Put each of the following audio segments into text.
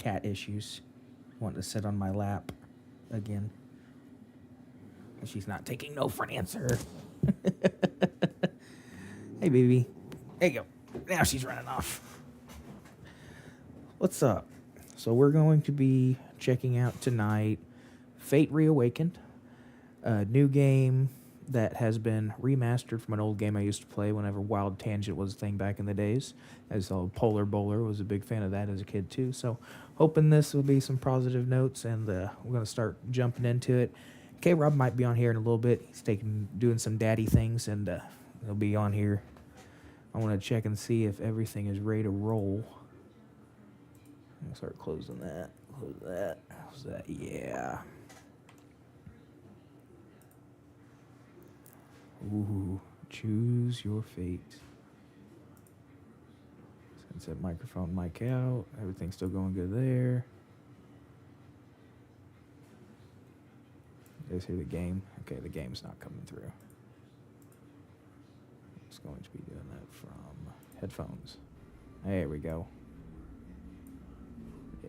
cat issues. Wanting to sit on my lap again. And she's not taking no for an answer. Hey, baby. There you go. Now she's running off. What's up? So we're going to be checking out tonight Fate Reawakened, a new game that has been remastered from an old game I used to play whenever Wild Tangent was a thing back in the days. As a Polar Bowler was a big fan of that as a kid too. So hoping this will be some positive notes, and we're going to start jumping into it. K-Rob might be on here in a little bit. He's doing some daddy things, and he'll be on here. I want to check and see if everything is ready to roll. I'm going to start closing that. Close that. How's that? Yeah. Ooh, choose your fate. Set microphone mic out. Everything's still going good there. You guys hear the game? Okay, the game's not coming through. It's going to be doing that from headphones. There we go.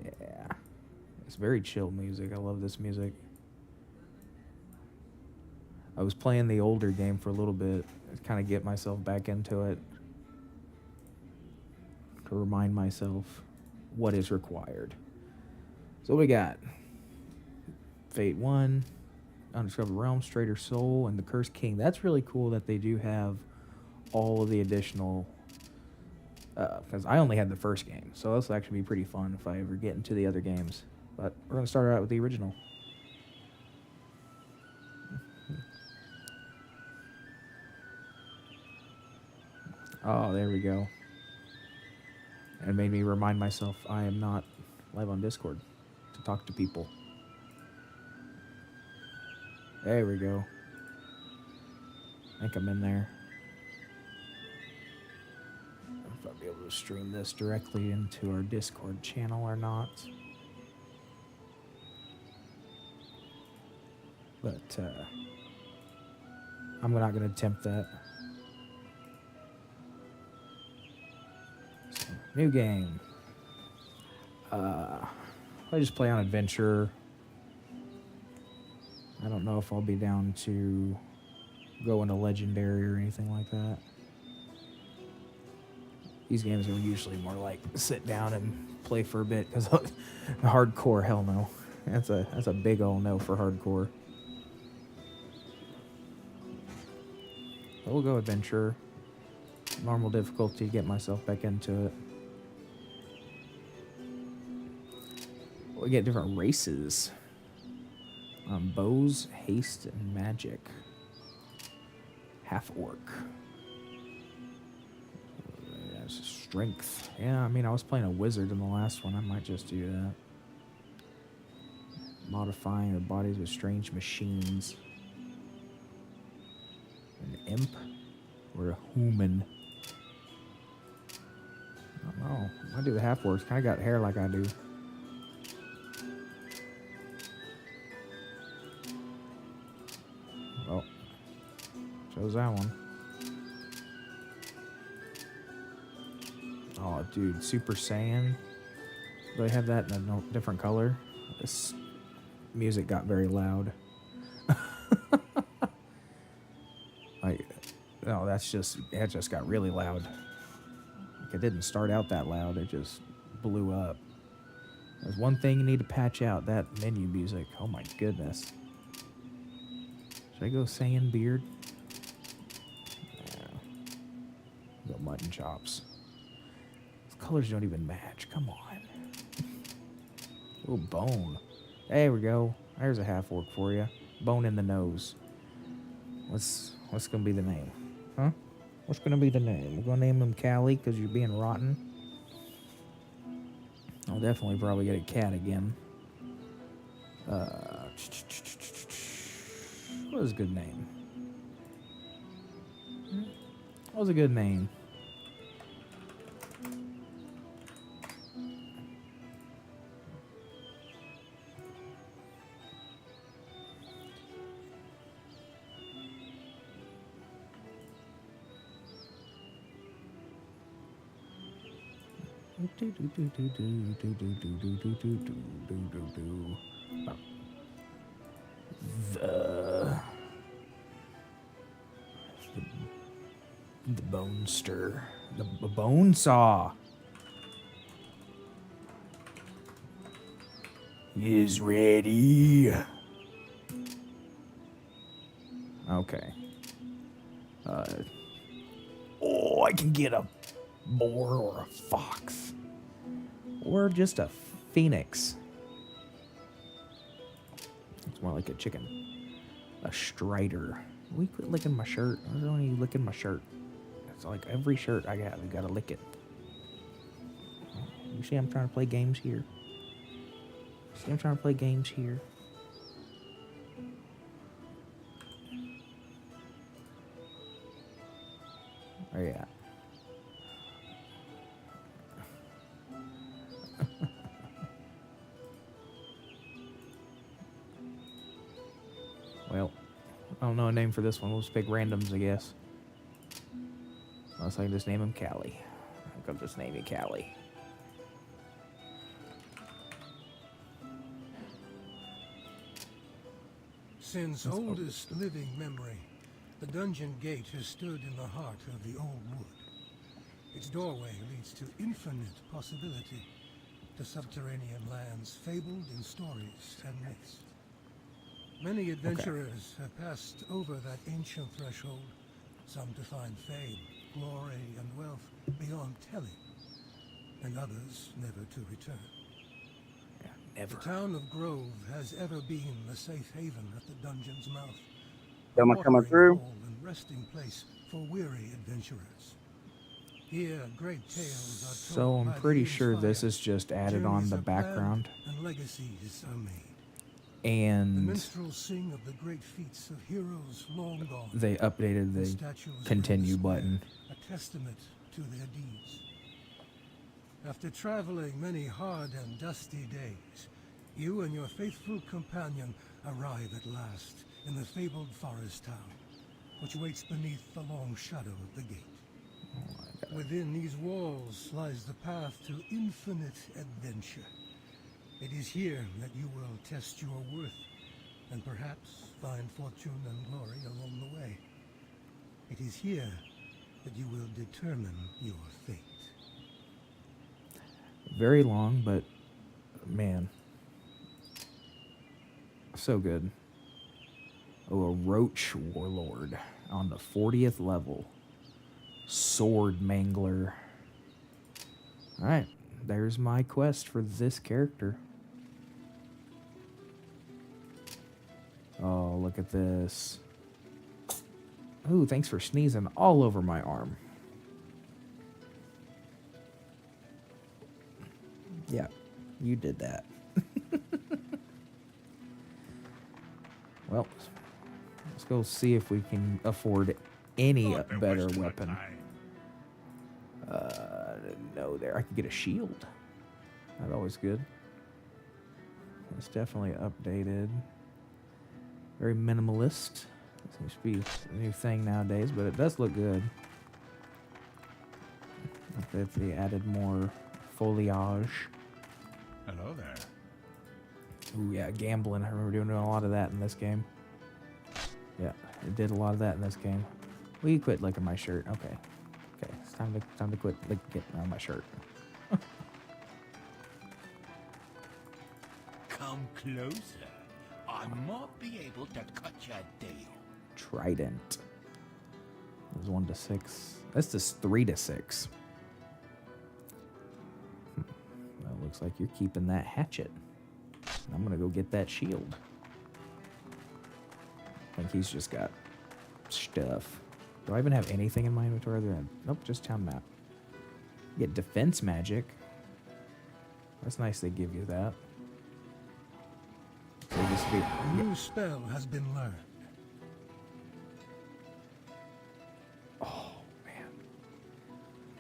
Yeah. It's very chill music. I love this music. I was playing the older game for a little bit to kind of get myself back into it, to remind myself what is required. So what we got? Fate 1, Undiscovered Realms, Traitor Soul, and the Cursed King. That's really cool that they do have all of the additional, because I only had the first game, so this will actually be pretty fun if I ever get into the other games. But we're going to start out with the original. Oh, there we go. And it made me remind myself I am not live on Discord to talk to people. There we go. I think I'm in there. I don't know if I'll be able to stream this directly into our Discord channel or not. But I'm not going to attempt that. So, new game. I just play on adventure. I don't know if I'll be down to go into legendary or anything like that. These games are usually more like sit down and play for a bit, because hardcore, hell no. That's a big ol' no for hardcore. We'll go adventure. Normal difficulty, get myself back into it. We get different races. Bows, haste, and magic. Half-orc. Strength. Yeah, I mean, I was playing a wizard in the last one. I might just do that. Modifying their bodies with strange machines. An imp or a human. I don't know. I do the half-orcs. Kind of got hair like I do. Well, chose that one. Oh, dude, Super Saiyan. Do I have that in a different color? This music got very loud. No, that just got really loud. Like, it didn't start out that loud. It just blew up. There's one thing you need to patch out, that menu music. Oh my goodness. Should I go Saiyan beard? Yeah. Go mutton chops. These colors don't even match. Come on. Oh, bone. There we go. There's a half-orc for you. Bone in the nose. What's gonna be the name? Huh? What's gonna be the name? We're gonna name him Callie because you're being rotten. I'll definitely probably get a cat again. What was a good name? What was a good name? The the bone stir, the bone saw is ready. Okay. Oh, I can get a boar or a fox. Or just a phoenix. It's more like a chicken. A strider. Will you quit licking my shirt? I don't need you licking my shirt. It's like every shirt I got, you gotta lick it. You see I'm trying to play games here? See I'm trying to play games here? Where you at? Well, I don't know a name for this one. We'll just pick randoms, I guess. Unless I can just name him Callie. I think I'll just name you Callie. Since oldest living memory, the dungeon gate has stood in the heart of the old wood. Its doorway leads to infinite possibility, to subterranean lands fabled in stories and myths. Many adventurers have passed over that ancient threshold, some to find fame, glory, and wealth beyond telling, and others never to return. Never. The town of Grove has ever been the safe haven at the dungeon's mouth. Am I coming through? And resting place for weary adventurers. Here, great tales are So told I'm by pretty the sure this inspired. is just added on Journeys the are planned background. and legacies are made. The And minstrels sing of the great feats of heroes long gone. they updated the Statues continue in the square, button. a testament to their deeds. After traveling many hard and dusty days, you and your faithful companion arrive at last in the fabled forest town, which waits beneath the long shadow of the gate. Within these walls lies the path to infinite adventure. It is here that you will test your worth and perhaps find fortune and glory along the way. It is here that you will determine your fate. Very long, but man, so good. Oh, a roach warlord on the 40th level. Sword mangler. Alright, there's my quest for this character. Oh, look at this. Ooh, thanks for sneezing all over my arm. Yeah, you did that. Well, let's go see if we can afford any better weapon. No, there. I could get a shield. That's always good. It's definitely updated. Very minimalist. Seems to be a new thing nowadays, but it does look good. If they added more foliage. Hello there. Ooh, yeah, gambling. I remember doing a lot of that in this game. Yeah, it did a lot of that in this game. Will you quit licking my shirt? Okay. Okay, it's time to quit getting on my shirt. Come closer. I might be able to cut your deal. Trident. It was 1 to 6. That's just 3 to 6. Well, looks like you're keeping that hatchet. I'm gonna go get that shield. I think he's just got stuff. Do I even have anything in my inventory other than... Nope, just town map. You get defense magic. That's nice they give you that. So just be... A new spell has been learned. Oh, man.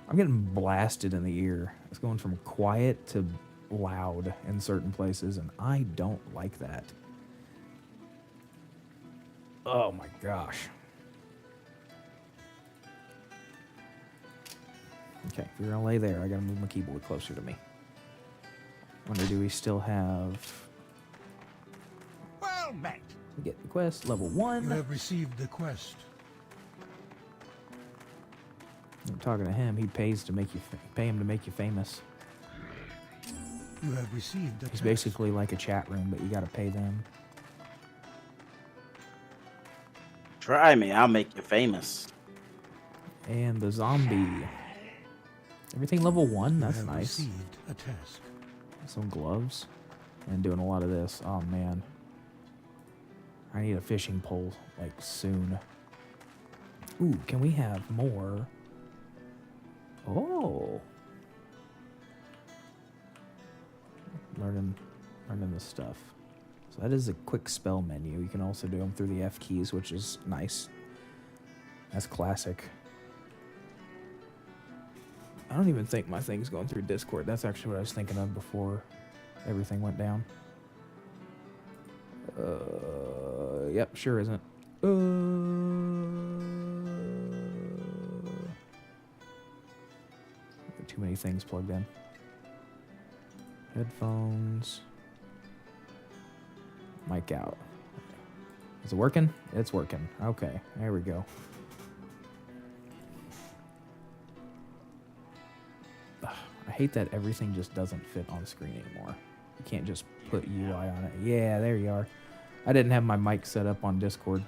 I'm getting blasted in the ear. It's going from quiet to loud in certain places, and I don't like that. Oh, my gosh. Okay, if you're gonna lay there, I gotta move my keyboard closer to me. Wonder, do we still have... Well met. Get the quest, level You 1. have received the quest. I'm talking to him. He pays to make you... Pay him to make you famous. You have received the It's task. basically like a chat room, but you gotta pay them. Try me, I'll make you famous. And the zombie. Everything level 1? You That's have nice. received a task. Some gloves. And doing a lot of this. Oh, man. I need a fishing pole, like, soon. Ooh, can we have more? Oh. Learning this stuff. So that is a quick spell menu. You can also do them through the F keys, which is nice. That's classic. I don't even think my thing's going through Discord. That's actually what I was thinking of before everything went down. Yep, sure isn't. Too many things plugged in. Headphones. Mic out. Is it working? It's working. Okay, there we go. Ugh, I hate that everything just doesn't fit on screen anymore. You can't just put UI on it. Yeah, there you are. I didn't have my mic set up on Discord.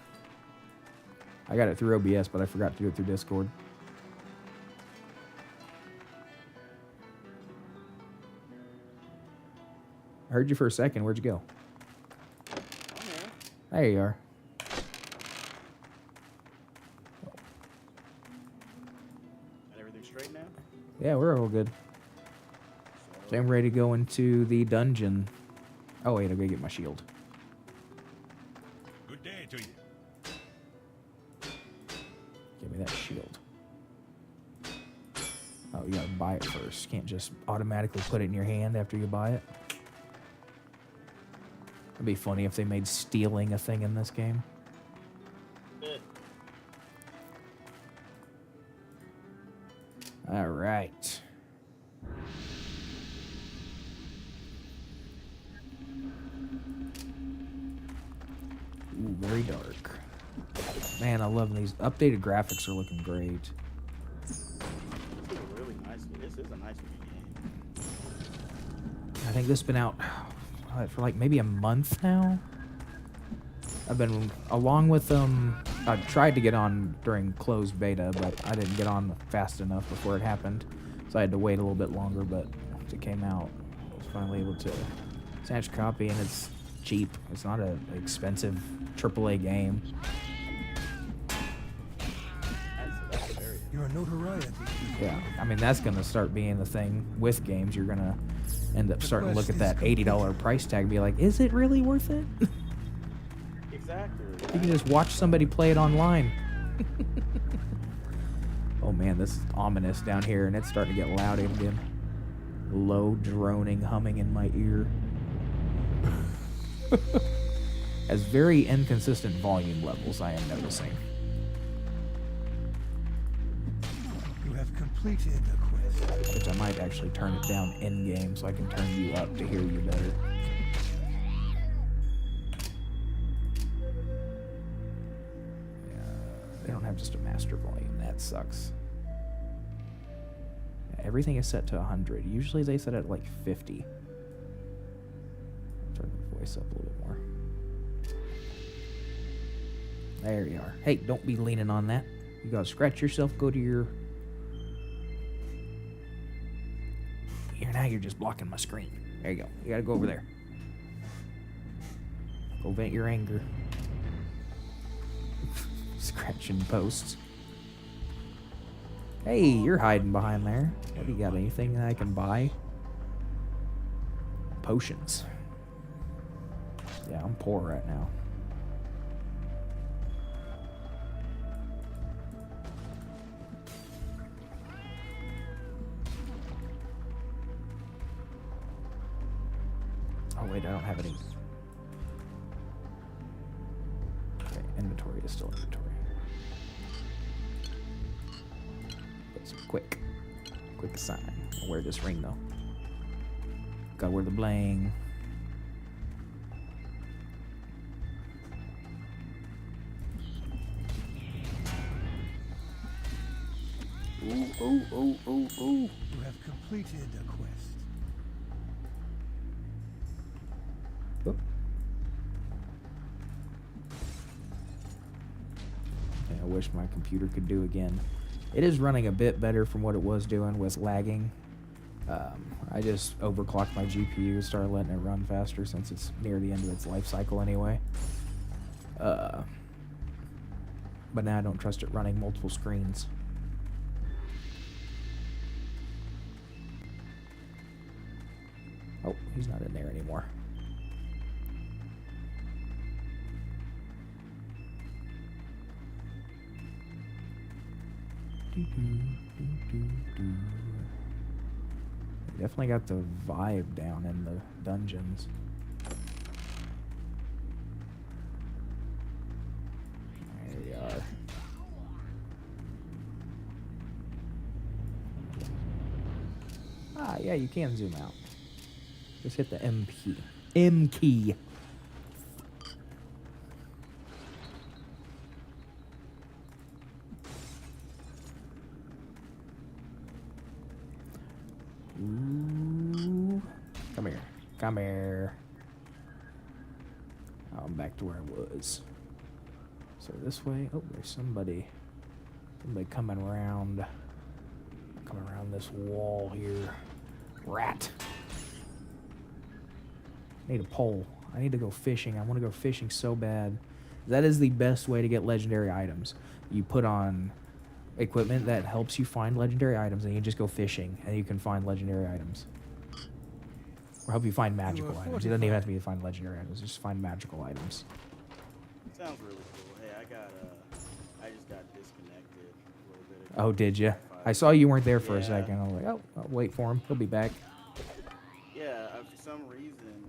I got it through OBS, but I forgot to do it through Discord. I heard you for a second. Where'd you go? There you are. Got everything straight now? Yeah, we're all good. So I'm ready to go into the dungeon. Oh, wait, I gotta get my shield. Good day to you. Give me that shield. Oh, you gotta buy it first. You can't just automatically put it in your hand after you buy it. It'd be funny if they made stealing a thing in this game. All right. Ooh, very dark. Man, I love these. Updated graphics are looking great. Really nice. This is a nice game. I think this has been out for like maybe a month now. I've been along with I tried to get on during closed beta, but I didn't get on fast enough before it happened, so I had to wait a little bit longer. But once it came out, I was finally able to snatch a copy, and it's cheap. It's not an expensive AAA game. Your notoriety. Yeah, I mean that's gonna start being the thing with games. You're gonna end up starting to look at that $80 price tag and be like, is it really worth it? Exactly. You can just watch somebody play it online. Oh man, this is ominous down here, and it's starting to get loud again. Low droning humming in my ear. Has very inconsistent volume levels, I am noticing. You have completed the quest. Which I might actually turn it down in-game so I can turn you up to hear you better. They don't have just a master volume. That sucks. Yeah, everything is set to 100. Usually they set it like 50. Turn the voice up a little bit more. There you are. Hey, don't be leaning on that. You gotta scratch yourself, go to your... Now you're just blocking my screen. There you go. You gotta go over there. Go vent your anger. Scratching posts. Hey, you're hiding behind there. Have you got anything that I can buy? Potions. Yeah, I'm poor right now. Oh wait, I don't have any. Okay, inventory is still inventory. That's quick. Quick sign. I'll wear this ring though. Gotta wear the bling. Ooh. You have completed a quest. Oh. Yeah, I wish my computer could do again. It is running a bit better from what it was doing with lagging. I just overclocked my GPU, started letting it run faster since it's near the end of its life cycle anyway. But now I don't trust it running multiple screens. Oh, he's not in there anymore. Definitely got the vibe down in the dungeons. There we are. Ah, yeah, you can zoom out. Just hit the M key. M key. Ooh. Come here. Come here. Oh, I'm back to where I was. So this way. Oh, there's somebody. Somebody coming around. Coming around this wall here. Rat. I need a pole. I need to go fishing. I want to go fishing so bad. That is the best way to get legendary items. You put on equipment that helps you find legendary items, and you just go fishing, and you can find legendary items. Or help you find magical items. It doesn't even have to be to find legendary items. Just find magical items. Sounds really cool. Hey, I just got disconnected a little bit ago. Oh, did you? I saw you weren't there for a second. I was like, oh, I'll wait for him. He'll be back. Yeah, for some reason,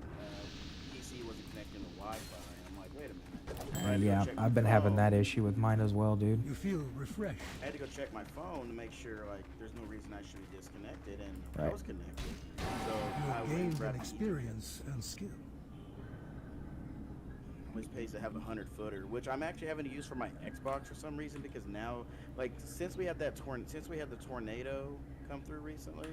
PC wasn't connecting to Wi-Fi. I'm like, wait a minute. I had to go Yeah, check my I've been having phone. that issue with mine as well, dude. You feel refreshed. I had to go check my phone to make sure, like, there's no reason I should be disconnected, and I Right. was connected. So You I have went gained grabbed an the experience and skill. which pays to have a 100-footer, which I'm actually having to use for my Xbox for some reason, because now, like, since we had the tornado come through recently,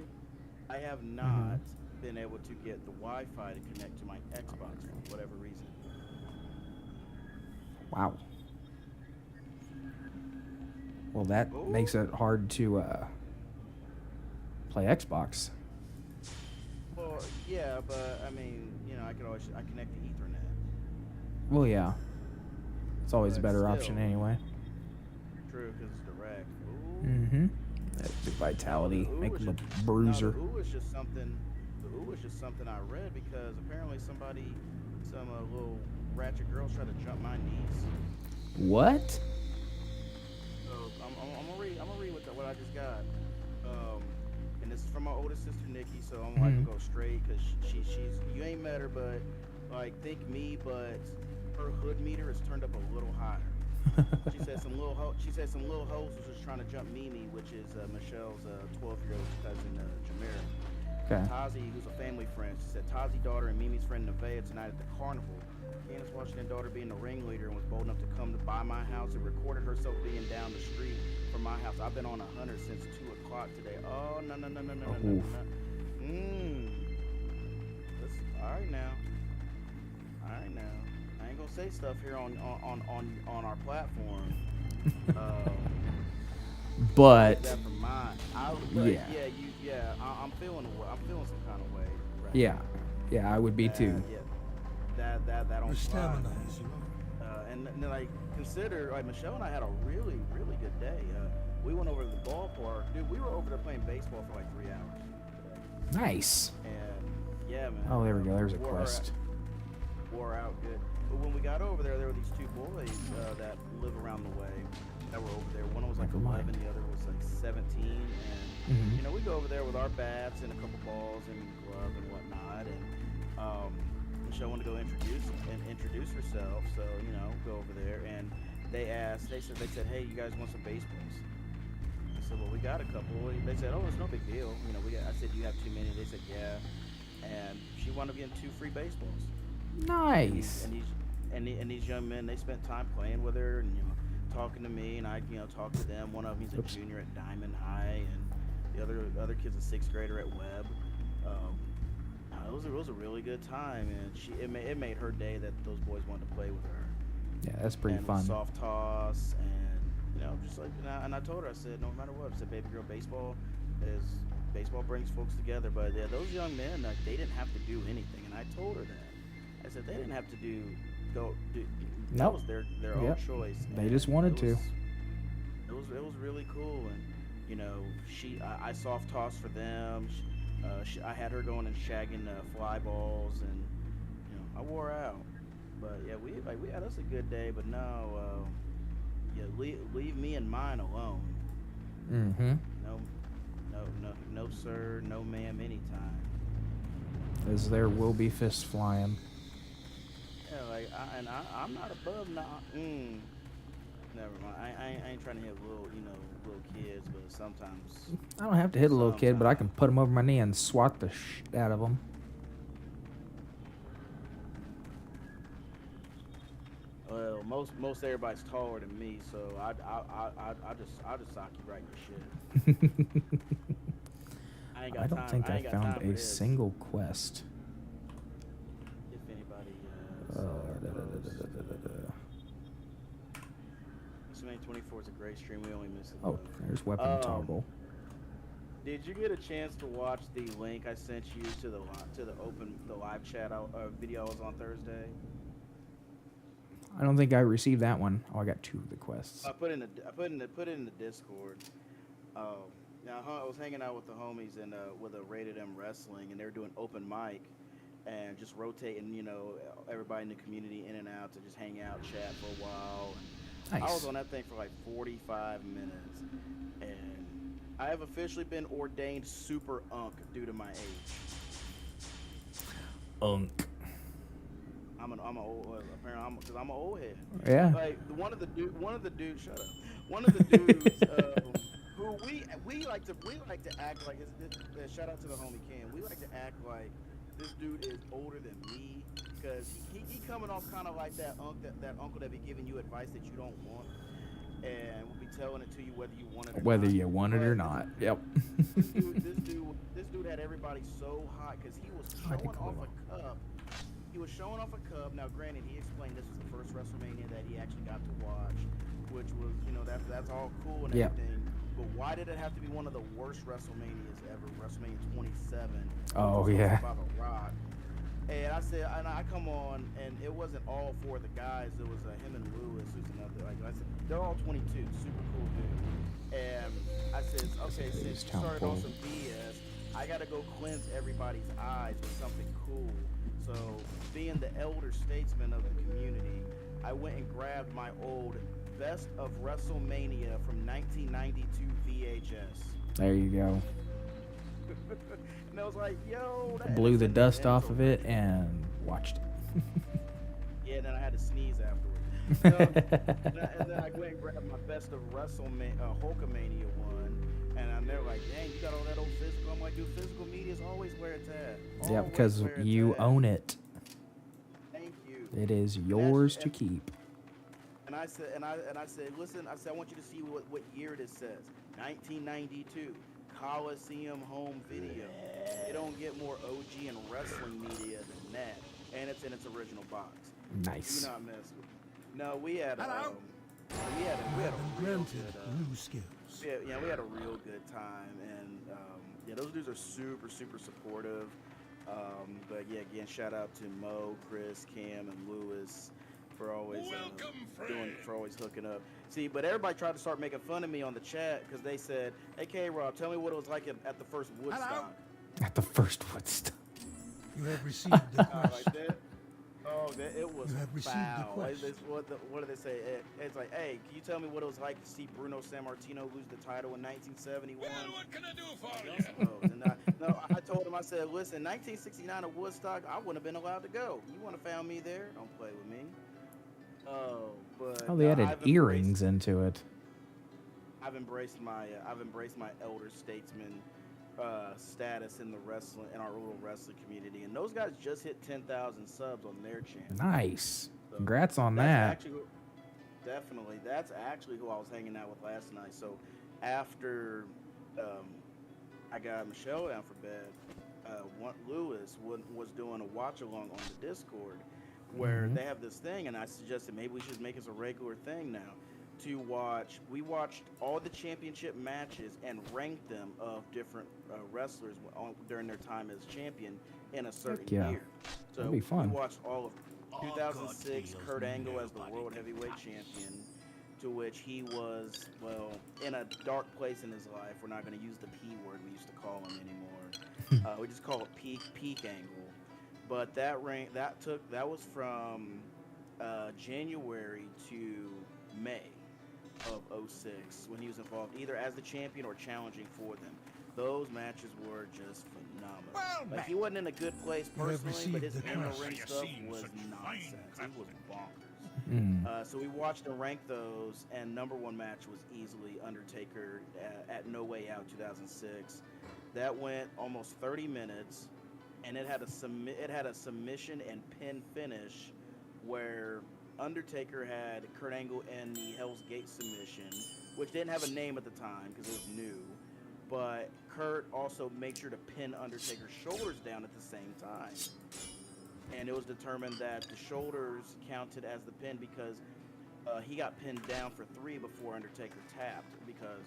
I have not been able to get the Wi-Fi to connect to my Xbox for whatever reason. Wow. Well, that makes it hard to play Xbox. Well, yeah, but I mean, you know, I connect to Ethernet. Well, yeah. It's always a But better still. option anyway. True, because it's direct. Ooh. Mm-hmm. That's the vitality. The ooh Make was him a just- bruiser. No, the ooh was just something. The ooh was just something I read because apparently some little ratchet girls tried to jump my knees. What? So I'm gonna read what I just got. And this is from my oldest sister Nikki. So I'm like gonna go straight because she's you ain't met her, but like think me, but her hood meter is turned up a little higher. She said some little hoes was just trying to jump Mimi, which is Michelle's 12-year-old cousin Jamira. Okay. Tazi, who's a family friend, she said Tazi's daughter and Mimi's friend Nevaeh tonight at the carnival. Candace Washington's daughter being the ringleader and was bold enough to come to by my house and recorded herself being down the street from my house. I've been on 100 since 2 o'clock today. Oh, no. Oof. All right now. I ain't gonna say stuff here on our platform. But That for mine. I'm feeling some kind of way. Right yeah, I would be too. Yeah. That Your don't fly. stamina is low. And then I consider, like, Michelle and I had a really, really good day. We went over to the ballpark. Dude, we were over there playing baseball for like 3 hours. Nice. And yeah, man. Oh, there we go. There's a wore quest. Wore out good. But when we got over there were these 2 boys that live around the way that were over there. One was like Never mind. 11, the other was like 17. And, you know, we go over there with our bats and a couple balls and gloves and whatnot. And Michelle wanted to go introduce herself. So, you know, go over there. And they said, hey, you guys want some baseballs? said, well, we got a couple. They said, oh, it's no big deal. You know, I said, do you have too many? They said, yeah. And she wound up getting 2 free baseballs. Nice. And these young men, they spent time playing with her and, you know, talking to me, and I, you know, talked to them. One of them, he's a junior at Diamond High, and the other kid's a 6th grader at Webb. It was a really good time, and it made her day that those boys wanted to play with her. Yeah, that's pretty and fun. Soft toss, and you know, just like, and I told her, I said, no matter what, I said, baby girl, baseball brings folks together. But yeah, those young men, like, they didn't have to do anything, and I told her that. I said they didn't have to do. That was their own choice. They just wanted to. It was really cool, and you know, I soft tossed for them. I had her going and shagging fly balls, and you know, I wore out. But yeah, we had us a good day. But no, yeah, leave me and mine alone. Mm-hmm. No, sir, no, ma'am, anytime. As there will be fists flying. Yeah, like I'm not above never mind. I ain't trying to hit little kids, but sometimes I don't have to hit a little kid, but I can put him over my knee and swat the shit out of him. Well, most everybody's taller than me, so I just sock you right in the shit. I don't think I found a single quest. If anybody, WrestleMania 24 is a great stream. We only missed it. Oh, there's weapon toggle. Did you get a chance to watch the link I sent you to the live chat video I was on Thursday? I don't think I received that one. Oh, I got 2 of the quests. I put it in the Discord. Now I was hanging out with the homies and with a Rated M Wrestling, and they were doing open mic and just rotating, you know, everybody in the community in and out to just hang out, chat for a while. And Nice. I was on that thing for like 45 minutes, and I have officially been ordained super unk due to my age. Unk. I'm an old apparently because I'm an old head. Yeah. Like one of the dudes. Shut up. One of the dudes who we like to act like. Shout out to the homie Ken. We like to act like this dude is older than me because he coming off kind of like that uncle that be giving you advice that you don't want, and will be telling it to you whether you want it or Whether not. you want it or not. Yep. This dude had everybody so hot because he was showing off a cup. He was showing off a cup. Now, granted, he explained this was the first WrestleMania that he actually got to watch, which was, you know, that's all cool and everything. But why did it have to be one of the worst WrestleManias ever? WrestleMania 27. Oh, yeah. About The Rock. And I said, and I come on, and it wasn't all 4 of the guys. It was him and Lewis, who's another. Like I said, they're all 22, super cool dude. And I said, okay, since you started on some BS, I gotta go cleanse everybody's eyes with something cool. So, being the elder statesman of the community, I went and grabbed my old Best of WrestleMania from 1992 VHS. There you go. And I was like, yo. Blew the dust off of it and watched it. Yeah, and then I had to sneeze afterwards. And then I went and grabbed my Best of Hulkamania one. And they're like, dang, you got all that old physical. I'm like, dude, physical media is always where it's at. Yeah, because you own it. Thank you. It is yours to keep. And I said, listen, I want you to see what year this says. 1992, Coliseum home video. It don't get more OG and wrestling media than that, and it's in its original box. Nice. Do not mess with. No, we had a real good. skills. Yeah, we had a real good time, and yeah, those dudes are super supportive. But yeah, again, shout out to Mo, Chris, Cam, and Lewis for always always hooking up. See, but everybody tried to start making fun of me on the chat because they said, "Hey, K-Rob, tell me what it was like at the first Woodstock." At the first Woodstock. You have received the question. Like that. Oh, it was You have received the foul. question. What did they say? It's like, hey, can you tell me what it was like to see Bruno Sammartino lose the title in 1971? Well, what can I do for you? And I told him, I said, listen, 1969 at Woodstock, I wouldn't have been allowed to go. You want to found me there? Don't play with me. Oh, but Oh, they added earrings into it. I've embraced my elder statesman status in our little wrestling community, and those guys just hit 10,000 subs on their channel. Nice. So Congrats on that's that. actually definitely that's actually who I was hanging out with last night. So after I got Michelle down for bed, Lewis was doing a watch along on the Discord where they have this thing, and I suggested maybe we should make this a regular thing now to watch. We watched all the championship matches and ranked them of different wrestlers during their time as champion in a certain year. So that'd be fun. we watched all of 2006 Kurt Angle as the World Heavyweight Champion, to which he was, well, in a dark place in his life. We're not going to use the P word we used to call him anymore. We just call it peak Angle. But that was from January to May of 06 when he was involved either as the champion or challenging for them. Those matches were just phenomenal. Well, like, he wasn't in a good place You have personally, but his received the in-the-ring cross. stuff You was have seen such nonsense. fine He was craftsmanship. bonkers. So we watched and ranked those, and number one match was easily Undertaker at No Way Out 2006. That went almost 30 minutes, and it had a submission and pin finish where Undertaker had Kurt Angle in the Hell's Gate submission, which didn't have a name at the time because it was new. But Kurt also made sure to pin Undertaker's shoulders down at the same time. And it was determined that the shoulders counted as the pin because he got pinned down for 3 before Undertaker tapped. Because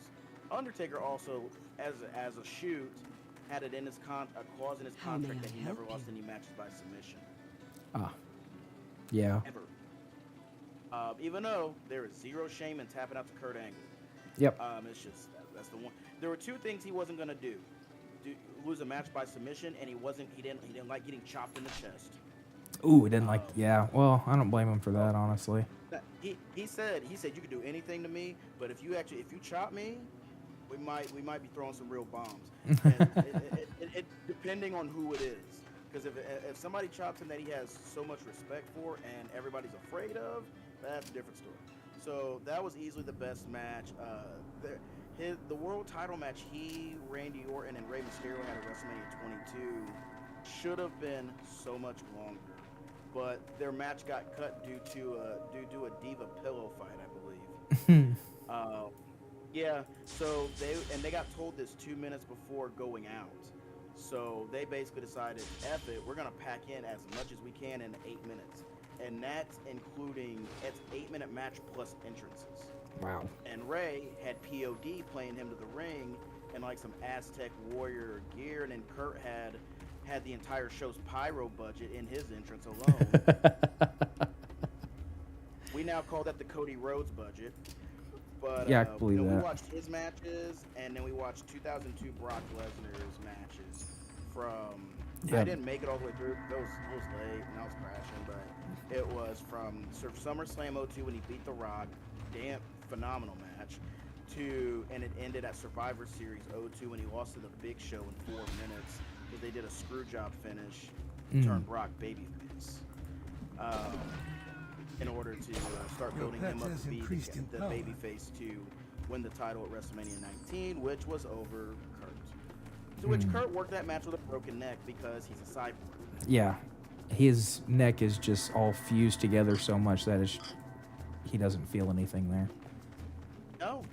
Undertaker also, as a shoot, had it in his a clause in his contract that he never lost any matches by submission. Yeah. Ever. Even though there is zero shame in tapping out to Kurt Angle. Yep. It's just that's the one. There were 2 things he wasn't gonna do: lose a match by submission, and he didn't like getting chopped in the chest. Ooh, he didn't like. Yeah. Well, I don't blame him for that, honestly. He said you could do anything to me, but if you chop me, we might be throwing some real bombs. And it depending on who it is, because if somebody chops him that he has so much respect for and everybody's afraid of, that's a different story. So that was easily the best match. The world title match Randy Orton and Rey Mysterio had at WrestleMania 22 should have been so much longer, but their match got cut due to a diva pillow fight, I believe. Yeah. So they got told this 2 minutes before going out. So they basically decided, F it, we're gonna pack in as much as we can in 8 minutes. And that's including its 8-minute match plus entrances. Wow. And Ray had POD playing him to the ring in like some Aztec warrior gear, and then Kurt had the entire show's pyro budget in his entrance alone. We now call that the Cody Rhodes budget. But yeah, I believe that. We watched his matches, and then we watched 2002 Brock Lesnar's matches from. Yeah. I didn't make it all the way through. It was late and I was crashing, but it was from SummerSlam 02 when he beat The Rock, phenomenal match, and it ended at Survivor Series 02 when he lost to the Big Show in 4 minutes because they did a screw job finish, turned Brock babyface, in order to start building him up to be the babyface to win the title at WrestleMania 19, which was over Kurt. To which Kurt worked that match with a broken neck because he's a cyborg. Yeah. His neck is just all fused together so much that he doesn't feel anything there. No.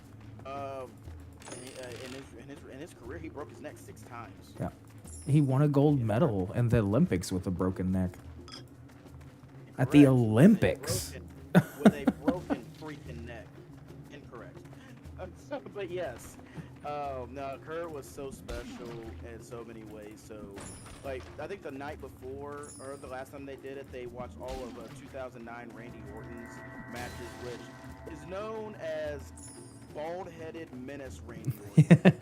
In his career, he broke his neck 6 times. Yeah. He won a gold medal in the Olympics with a broken neck. At the Olympics. With a broken freaking neck. Incorrect. But yes. No, Kurt was so special in so many ways. So, like, I think the night before, or the last time they did it, they watched all of 2009 Randy Orton's matches, which is known as bald-headed menace Randy Orton.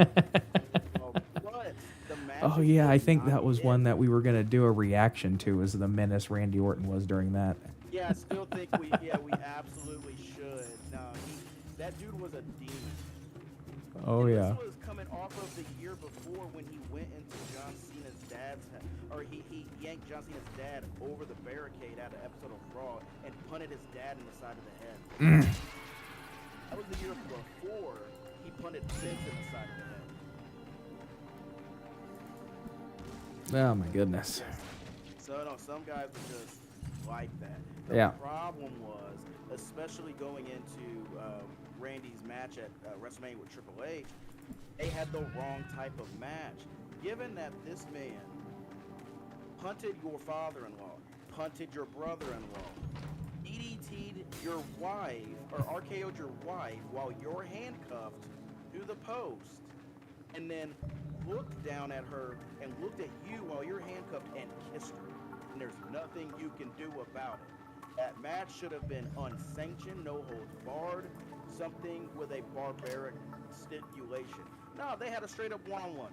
But the Oh, yeah, I think that was one that we were going to do a reaction to, is the menace Randy Orton was during that. Yeah, I still think we absolutely should. No, that dude was a demon. Oh, yeah. This was coming off of the year before when he went into John Cena's dad's head, or he yanked John Cena's dad over the barricade at an episode of Raw and punted his dad in the side of the head. That was the year before he punted Vince in the side of the head. Oh my goodness. So no, some guys were just like that. The Yeah. problem was, especially going into Randy's match at WrestleMania with Triple H, they had the wrong type of match. Given that this man punted your father-in-law, punted your brother-in-law, DDT'd your wife, or RKO'd your wife while you're handcuffed to the post, and then looked down at her and looked at you while you're handcuffed and kissed her. And there's nothing you can do about it. That match should have been unsanctioned, no holds barred, something with a barbaric stipulation. No, they had a straight up one-on-one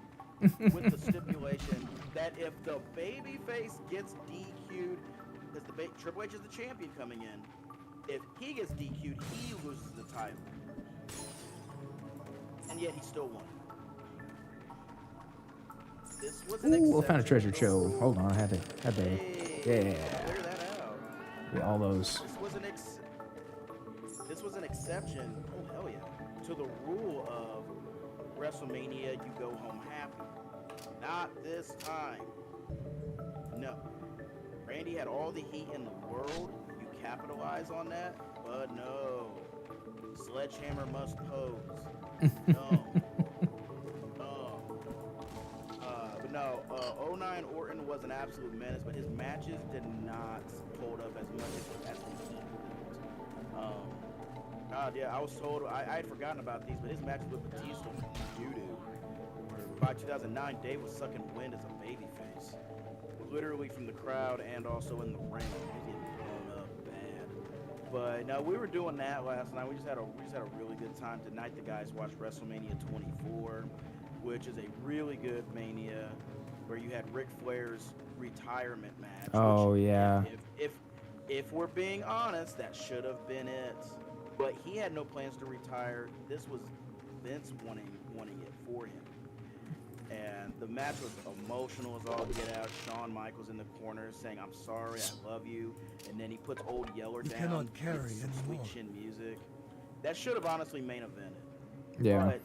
with the stipulation that if the babyface gets DQ'd, because Triple H is the champion coming in, if he gets DQ'd, he loses the title. And yet he still won. This was an Ooh, I found a treasure exception. trove. Hold on, I had to, Hey, yeah. clear that out. Yeah, all those. This was an exception. Oh hell yeah! To the rule of WrestleMania, you go home happy. Not this time. No. Randy had all the heat in the world. You capitalize on that, but no. Sledgehammer must pose. No. But no, 09 Orton was an absolute menace, but his matches did not hold up as much as the heat. God, yeah, I was told, I had forgotten about these, but his matches with Batista were doo-doo. By 2009, Dave was sucking wind as a babyface. Literally from the crowd and also in the ring. He was getting blown up bad. But no, we were doing that last night. We just had a really good time. Tonight the guys watched WrestleMania 24, which is a really good Mania, where you had Ric Flair's retirement match. Oh, yeah. If we're being honest, that should have been it. But he had no plans to retire. This was Vince wanting it for him. And the match was emotional as all get out. Shawn Michaels in the corner saying, "I'm sorry, I love you." And then he puts Old Yeller down. Cannot carry with some anymore. sweet chin music. That should have honestly main evented. Yeah. But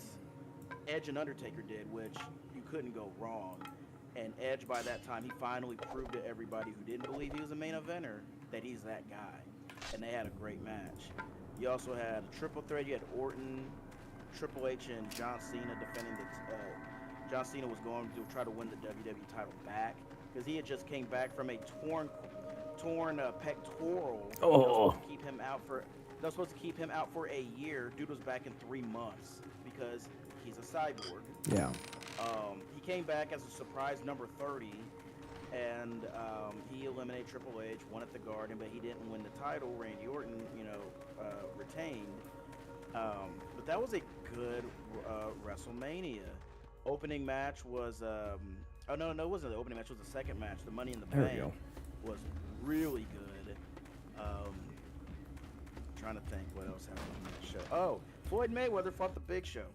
Edge and Undertaker did, which you couldn't go wrong. And Edge, by that time, he finally proved to everybody who didn't believe he was a main eventer that he's that guy. And they had a great match. You also had a triple threat. You had Orton, Triple H, and John Cena defending the... John Cena was going to try to win the WWE title back because he had just came back from a torn pectoral. Oh. That was supposed to keep him out for a year. Dude was back in 3 months because he's a cyborg. Yeah. He came back as a surprise number 30, and he eliminated Triple H, won at the Garden, but he didn't win the title. Randy Orton, retained. But that was a good WrestleMania. Opening match was it wasn't the opening match, it was the second match. The Money in the Bank was really good. Trying to think what else happened on that show. Oh, Floyd Mayweather fought the Big Show.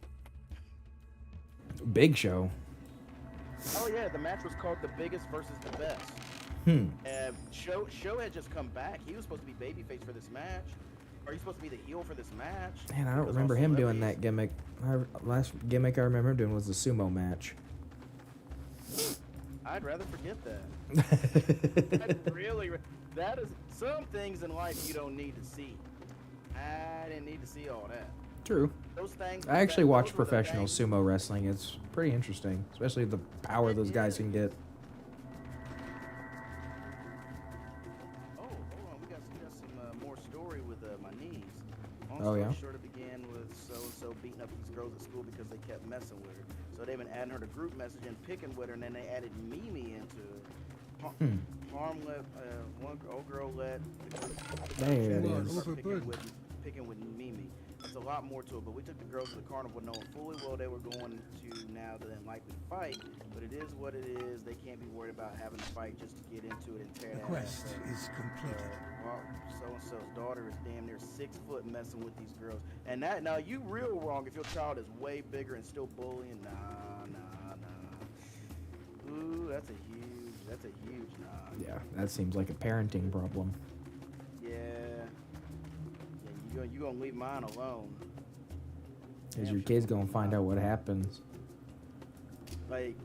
Big Show. Oh yeah, the match was called The Biggest versus the Best. Show had just come back. He was supposed to be babyface for this match. Or he's supposed to be the heel for this match. Man, I don't remember him doing that gimmick. Last gimmick I remember him doing was the sumo match. I'd rather forget that. That is some things in life you don't need to see. I didn't need to see all that. True. Those things. I actually watch those were the professional things- sumo wrestling. It's pretty interesting, especially the power those guys can get. Oh, hold on. We got some more story with my knees. Oh, yeah? Short, it began with so-and-so beating up these girls at school because they kept messing with her. So they've been adding her to group message and picking with her, and then they added Mimi into it. One old girl let the group There it Well, is. picking with Mimi. There's a lot more to it, but we took the girls to the carnival knowing fully well they were going to now then likely fight, but it is what it is. They can't be worried about having to fight just to get into it and tear The that quest ass up. is completed. So-and-so's daughter is damn near 6 foot messing with these girls. And that, now you real wrong if your child is way bigger and still bullying. Nah. Ooh, that's a huge nah. Yeah, that seems like a parenting problem. Yeah, you gonna leave mine alone. Because your kid's gonna find out what happens. Like,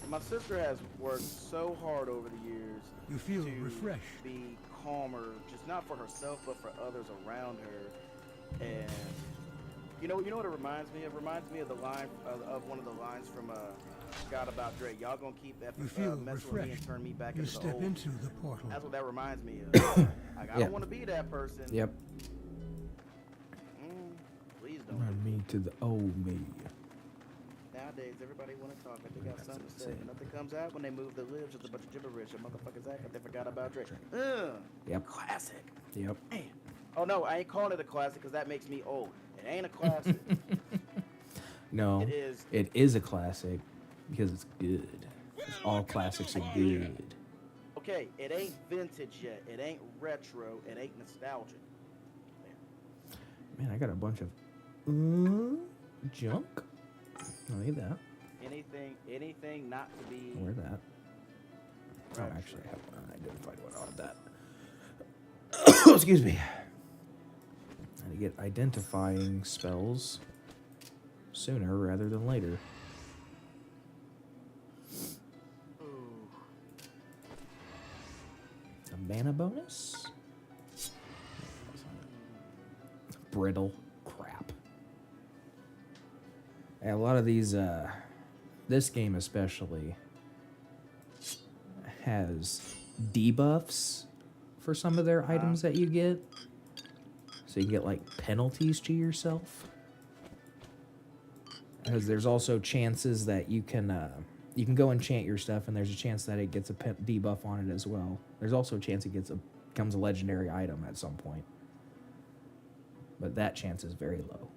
my sister has worked so hard over the years. You feel to refreshed. be calmer, just not for herself, but for others around her. And you know what it reminds me of? It reminds me of the line of one of the lines from God About Dre. Y'all gonna keep You feel messing with me and refreshed. turn me back You into the step old. into the portal. That's what that reminds me of. Like, I Yeah. don't want to be that person. Yep. Please don't. Run me to the old me. Nowadays, everybody want to talk like they got That's something to say. insane. But nothing comes out when they move the lips. It's a bunch of gibberish. And motherfuckers act like they forgot about Drake. Yep. Classic. Yep. Man. Oh, no, I ain't calling it a classic because that makes me old. It ain't a classic. No, It is. it is a classic because it's good. All classics are good. Okay, it ain't vintage yet. It ain't retro. It ain't nostalgic. Man, I got a bunch of junk. I need that. Anything not to be. Wear that. Oh, retro. actually, I have one. I identified what I want that. Excuse me. I need to get identifying spells sooner rather than later. Ooh. A mana bonus? Brittle crap. Yeah, a lot of these, this game especially, has debuffs for some of their items that you get. So you get like penalties to yourself. Because there's also chances that you can go enchant your stuff, and there's a chance that it gets a debuff on it as well. There's also a chance it becomes a legendary item at some point, but that chance is very low.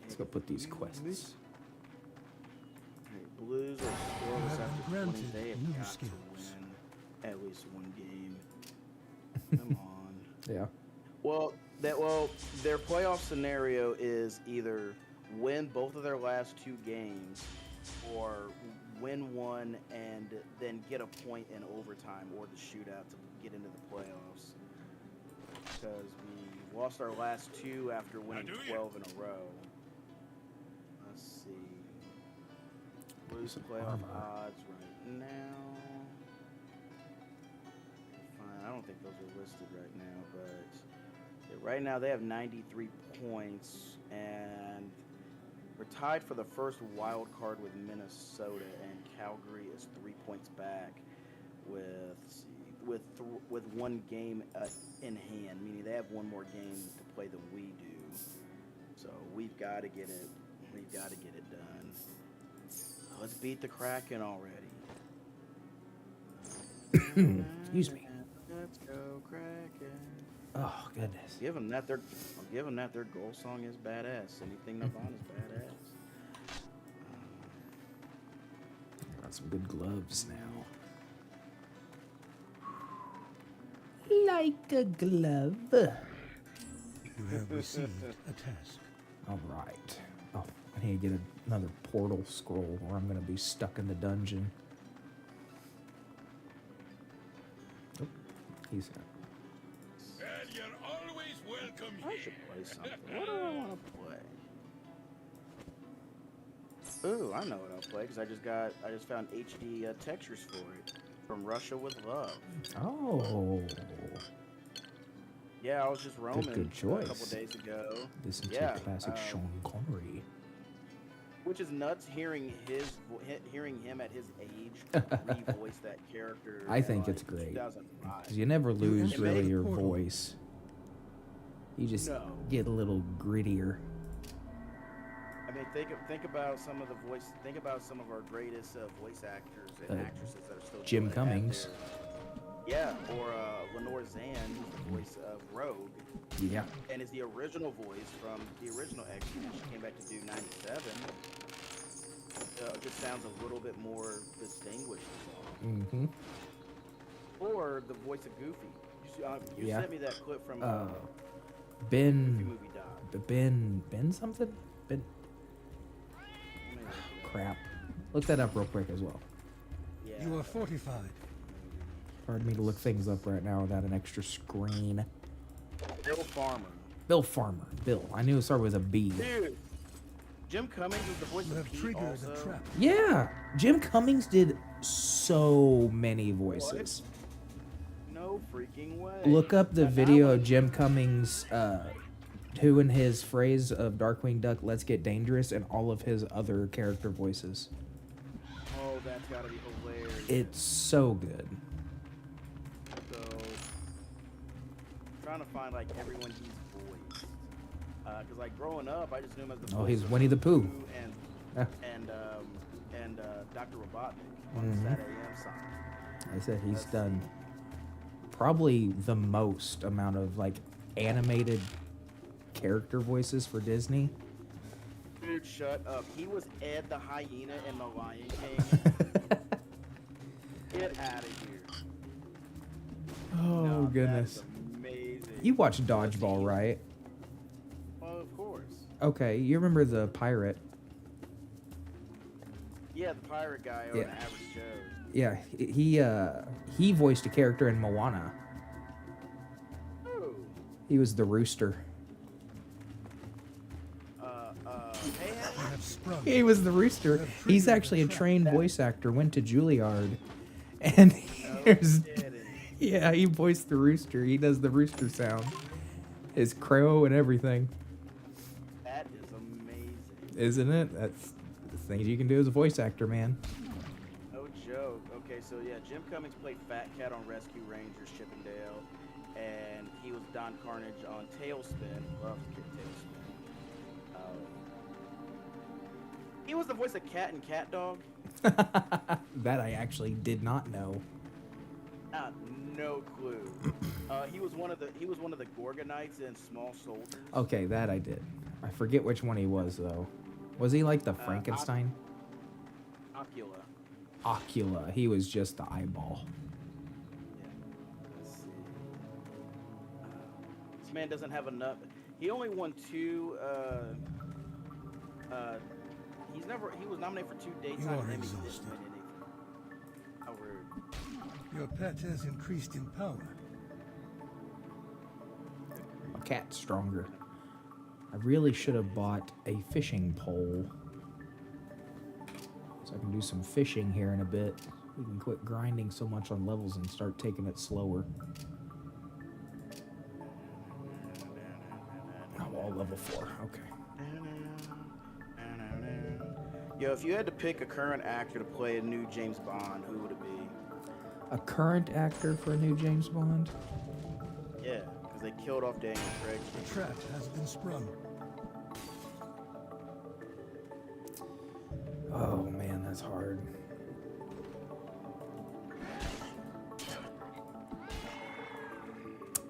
Let's go put these quests. Hey, Blues are scoreless You have after been 20. granted They have new got to skills. win at least one game. Come on. Yeah. Well, their playoff scenario is either win both of their last two games, or win one and then get a point in overtime or the shootout to get into the playoffs. Because we lost our last two after winning 12 in a row. Let's see. Blues playoff odds right now. Fine, I don't think those are listed right now, but right now they have 93 points, and we're tied for the first wild card with Minnesota, and Calgary is 3 points back with one game in hand, meaning they have one more game to play than we do. So we've got to get it. We've got to get it done. Let's beat the Kraken already. Excuse me. Let's go Kraken. Oh goodness. Give them that their goal song is badass. Anything Nirvana is badass. Got some good gloves now. Like a glove. You have received a task. All right. Oh, I need to get another portal scroll, or I'm gonna be stuck in the dungeon. Oh, he's got. And you're always welcome I here. should play something. What do I want to play? Ooh, I know what I'll play because I just found HD textures for it from Russia with Love. Oh, Yeah, I was just roaming good choice. a couple days ago. listen Yeah, to classic Sean Connery. Which is nuts hearing him at his age revoice that character. I think in, it's like, great. 2005. Because you never lose entered really the your portal. voice. You just No. get a little grittier. I mean, think about some of our greatest voice actors and actresses that are still Jim doing it at Cummings. their- Yeah, or Lenore Zan, who's the voice of Rogue, Yeah. and is the original voice from the original X-Men. She came back to do 97. It just sounds a little bit more distinguished. Mm-hmm. Or the voice of Goofy. You Yeah. sent me that clip from Goofy Ben Movie Doc. Ben something? Ben Let me look it up. crap. Look that up real quick as well. Yeah. You are fortified. Hard for me to look things up right now without an extra screen. Bill Farmer. Bill Farmer. Bill. I knew it started with a B. Dude, Jim Cummings was the voice You of have Pete triggered also. the trap. Yeah. Jim Cummings did so many voices. No freaking way. Look up the Now video I of Jim Cummings doing his phrase of Darkwing Duck, "Let's get dangerous," and all of his other character voices. Oh, that's gotta be hilarious. It's so good. So, trying to find like everyone he's voiced. Cause like growing up, I just knew him as the Oh, voice he's of Winnie the Pooh. and Yeah. and Dr. Robotnik on Mhm. the Sat AM song. I said he's Let's done probably the most amount of like animated character voices for Disney. Dude, shut up. He was Ed the Hyena in The Lion King. Get out of here. Oh No, goodness. That's amazing. You watched Dodgeball, right? Oh, of course. Okay, you remember the pirate? Yeah, the pirate guy or Yeah. an average Joe. Yeah, he voiced a character in Moana. Ooh. He was the rooster. Hey, You have sprung. He was the rooster. Have He's triggered actually a the trap. trained voice actor. Went to Juilliard, and here's yeah, he voiced the rooster. He does the rooster sound, his crow and everything. that is amazing. Isn't it? That's the things you can do as a voice actor, man. No joke. Okay, so yeah, Jim Cummings played Fat Cat on Rescue Rangers Chippendale, and he was Don Carnage on Tailspin. Loves Kid Tailspin. He was the voice of Cat and Cat Dog. That I actually did not know. No clue. He was one of the Gorgonites in Small Soldiers. Okay, that I did. I forget which one he was though. Was he like the Frankenstein? Ocula. Ocula. He was just the eyeball. Yeah. Let's see. This man doesn't have enough. He only won two. He was nominated for 2 daytime You are Emmys. Didn't exhausted. win anything. How rude. Your pet has increased in power. A cat's stronger. I really should have bought a fishing pole. So I can do some fishing here in a bit. We can quit grinding so much on levels and start taking it slower. Oh, all level 4. Okay. Yo, if you had to pick a current actor to play a new James Bond, who would it be? A current actor for a new James Bond? Yeah, because they killed off Daniel Craig. The trap has been sprung. Oh man, that's hard.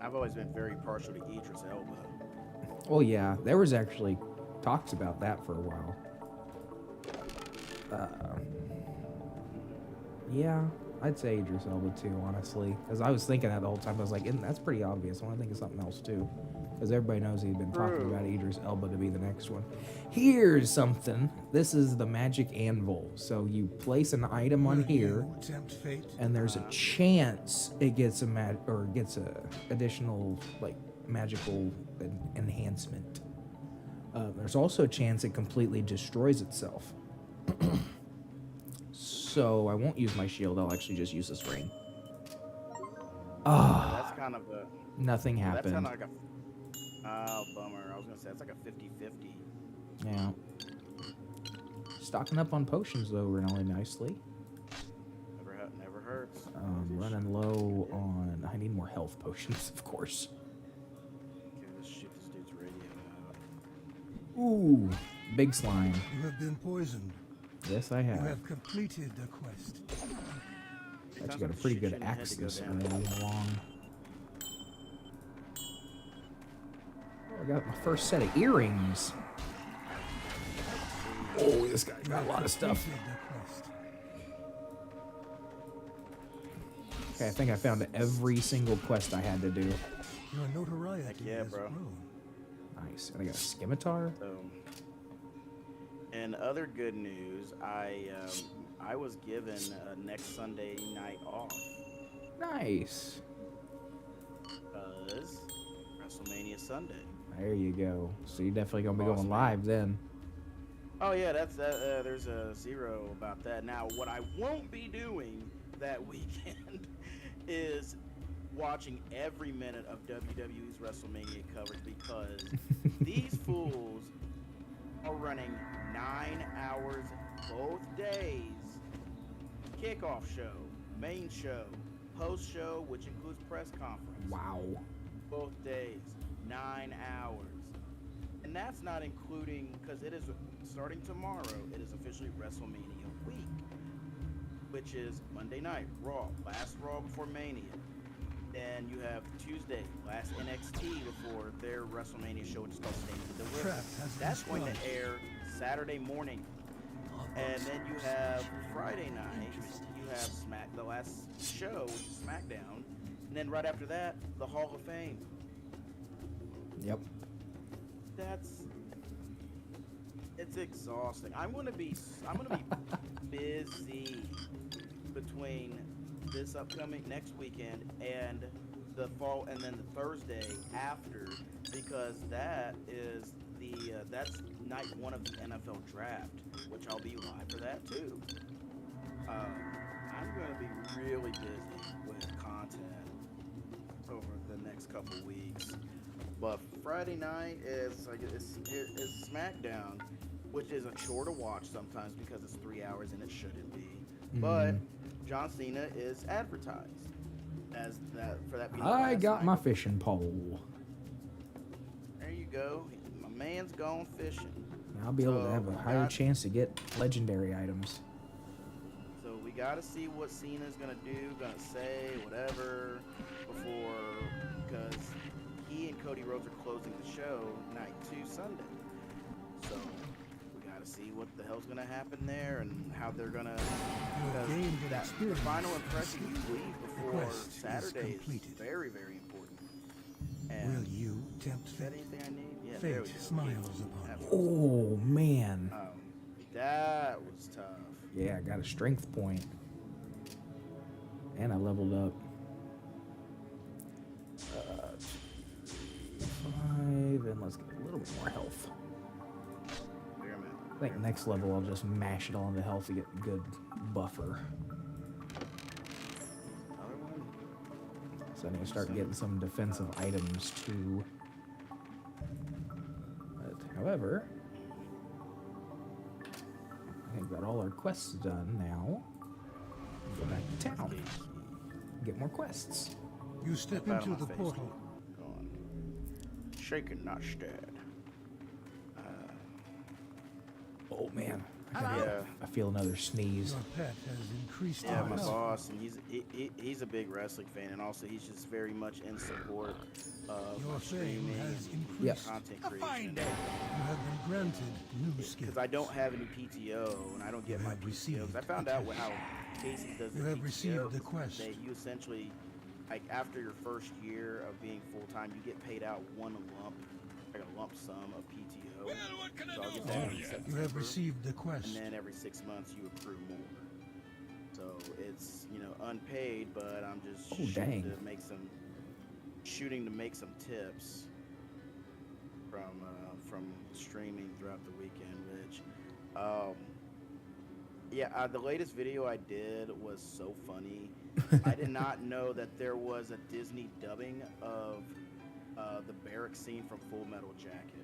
I've always been very partial to Idris Elba. Well, yeah, there was actually talks about that for a while. Yeah, I'd say Idris Elba too, honestly. Because I was thinking that the whole time. I was like, that's pretty obvious. I want to think of something else too. Because everybody knows he's been talking True. about Idris Elba to be the next one. Here's something. This is the magic anvil. So you place an item on Will here, you tempt fate? and there's a chance it gets gets a additional like magical enhancement. There's also a chance it completely destroys itself. So I won't use my shield. I'll actually just use this ring. Ah, That's kind of a. nothing That's happened. kind of like a. Oh, bummer. I was gonna say it's like a 50-50. Yeah. Stocking up on potions though, really nicely. Never hurts. Running low on. I need more health potions, of course. Okay, let's shoot this dude's radio out. Ooh, big slime. You have been poisoned. Yes, I You have. have completed the quest. Actually Sounds got a like pretty shit good shouldn't have axe had to go this down. early along. Oh, I got my first set of earrings. Oh, this guy got a lot of stuff. Completed the quest. Okay, I think I found every single quest I had to do. Your notoriety Heck yeah, has bro. grown. Nice. And I got a scimitar. So, and other good news, I was given next Sunday night off Nice. because WrestleMania Sunday. There you go. So you're definitely gonna be Boss going man. live then. Oh yeah, there's a zero about that. Now, what I won't be doing that weekend is watching every minute of WWE's WrestleMania coverage because these fools are running 9 hours both days. Kickoff show, main show, post show, which includes press conference. Wow. Both days, 9 hours. And that's not including, because it is starting tomorrow, it is officially WrestleMania week, which is Monday night, Raw, last Raw before Mania. Then you have Tuesday, last NXT before their WrestleMania show, which is called Stand and Deliver. That's going to air Saturday morning. And then you have Friday night, you have the last show, which is SmackDown. And then right after that, the Hall of Fame. Yep. It's exhausting. I'm gonna be busy between this upcoming next weekend and the fall, and then the Thursday after, because that is that's night one of the NFL draft, which I'll be live for that too. I'm gonna be really busy with content over the next couple weeks. But Friday night is SmackDown, which is a chore to watch sometimes because it's 3 hours and it shouldn't be. But John Cena is advertised as that for that. I got my fishing pole. There you go. My man's gone fishing. I'll be able to have a higher chance to get legendary items. So we got to see what Cena's gonna do, gonna say, whatever, because he and Cody Rhodes are closing the show night 2 Sunday. So we got to see what the hell's gonna happen there and how they're gonna. The final impression you leave before Saturday is very, very important. And will you tempt is that fate? anything I need? Yeah, there we Fate go. smiles upon you. Oh man. That was tough. Yeah, I got a strength point. And I leveled up. 5, and let's get a little bit more health. I think next level I'll just mash it on the health to get a good buffer. Another one. So I need to start getting some defensive items too. But however, I think got all our quests done now. Go back to town. Get more quests. You step Out of into my the face. portal. Go on. Shaken, not stirred. Oh man, Yeah. I feel another sneeze. Your pet has increased Yeah, in my health. boss, and he's a big wrestling fan, and also he's just very much in support of Your my fame streaming has and increased. content A creation. fine day. You have been granted new skills. Because I don't have any PTO, and I don't get You my have PTO. received 'Cause I found out how Casey does the You have PTO. received the 'Cause quest. You essentially, like after your first year of being full time, you get paid out one lump, like a lump sum of PTO. Well, what can So I I'll do get that for in you? September. You have received the quest. And then every 6 months you accrue more. So it's unpaid, but I'm just shooting to make some tips from streaming throughout the weekend. Which, the latest video I did was so funny. I did not know that there was a Disney dubbing of the barrack scene from Full Metal Jacket.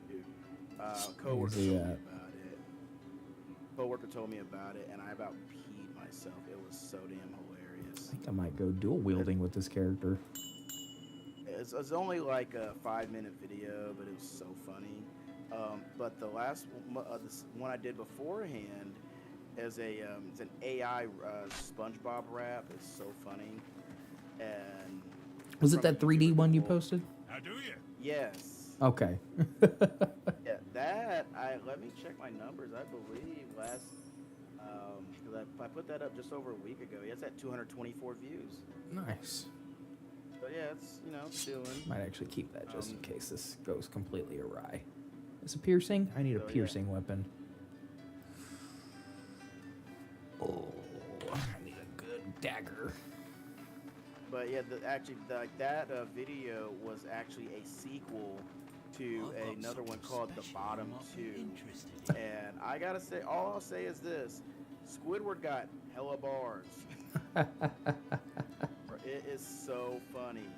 Dude, coworker told me about it, and I about peed myself. It was so damn hilarious. I think I might go dual wielding with this character. It's only like a 5-minute video, but it was so funny. But the last this one I did beforehand is it's an AI SpongeBob rap. It's so funny. And Was it from that 3D one you people- posted? How do you? Okay. Yes. Yeah, let me check my numbers. I believe last, because I put that up just over a week ago. Yeah, it's at 224 views. Nice. So yeah, it's doing. Might actually keep that just in case this goes completely awry. Is a piercing? I need a So, yeah. piercing weapon. Oh, I need a good dagger. But yeah, that video was actually a sequel to another one called The Bottom 2. And I gotta say, all I'll say is this: Squidward got hella bars. It is so funny,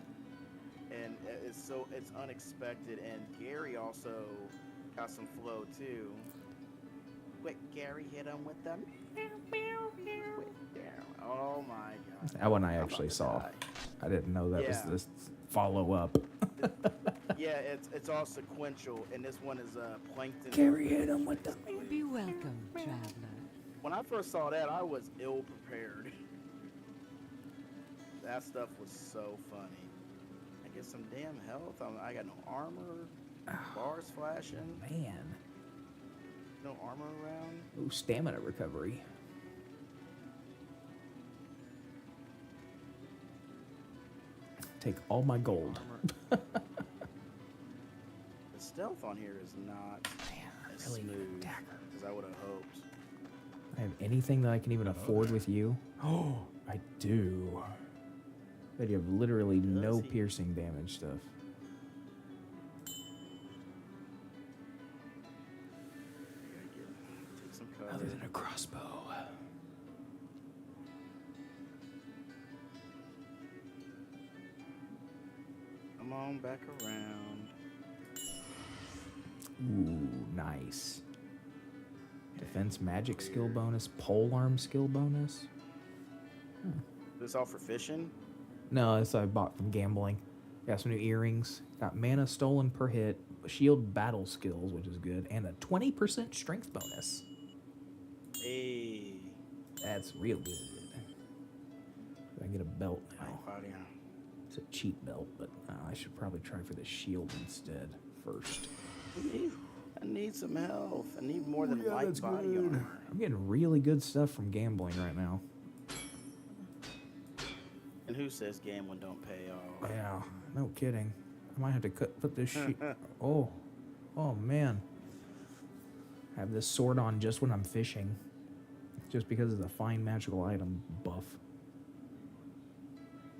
and it's unexpected. And Gary also got some flow too. Wait, Gary hit him with them. Oh my god! That one I actually saw. I didn't know that was this follow up. Yeah, it's all sequential, and this one is Plankton. Gary hit him with them. Be welcome, traveler. When I first saw that, I was ill prepared. That stuff was so funny. I get some damn health. I got no armor. Bars flashing. Man. No armor around. Ooh, stamina recovery. Take all my gold. The stealth on here is not as really smooth dagger. as I would have hoped. I have anything that I can even afford with you? Oh, I do. But you have literally no piercing damage stuff. Take some cover. Other than a crossbow. Come on back around. Ooh, nice. Defense magic skill bonus, polearm skill bonus. This all for fishing? No, this I bought from gambling. Got some new earrings. Got mana stolen per hit, shield battle skills, which is good, and a 20% strength bonus. Hey. That's real good. I get a belt now. It's a cheap belt, but I should probably try for the shield instead first. I need some health. I need more than light body armor. I'm getting really good stuff from gambling right now. And who says gambling don't pay off? Yeah, no kidding. I might have to put this sheet. Oh man. Have this sword on just when I'm fishing, just because of the fine magical item buff.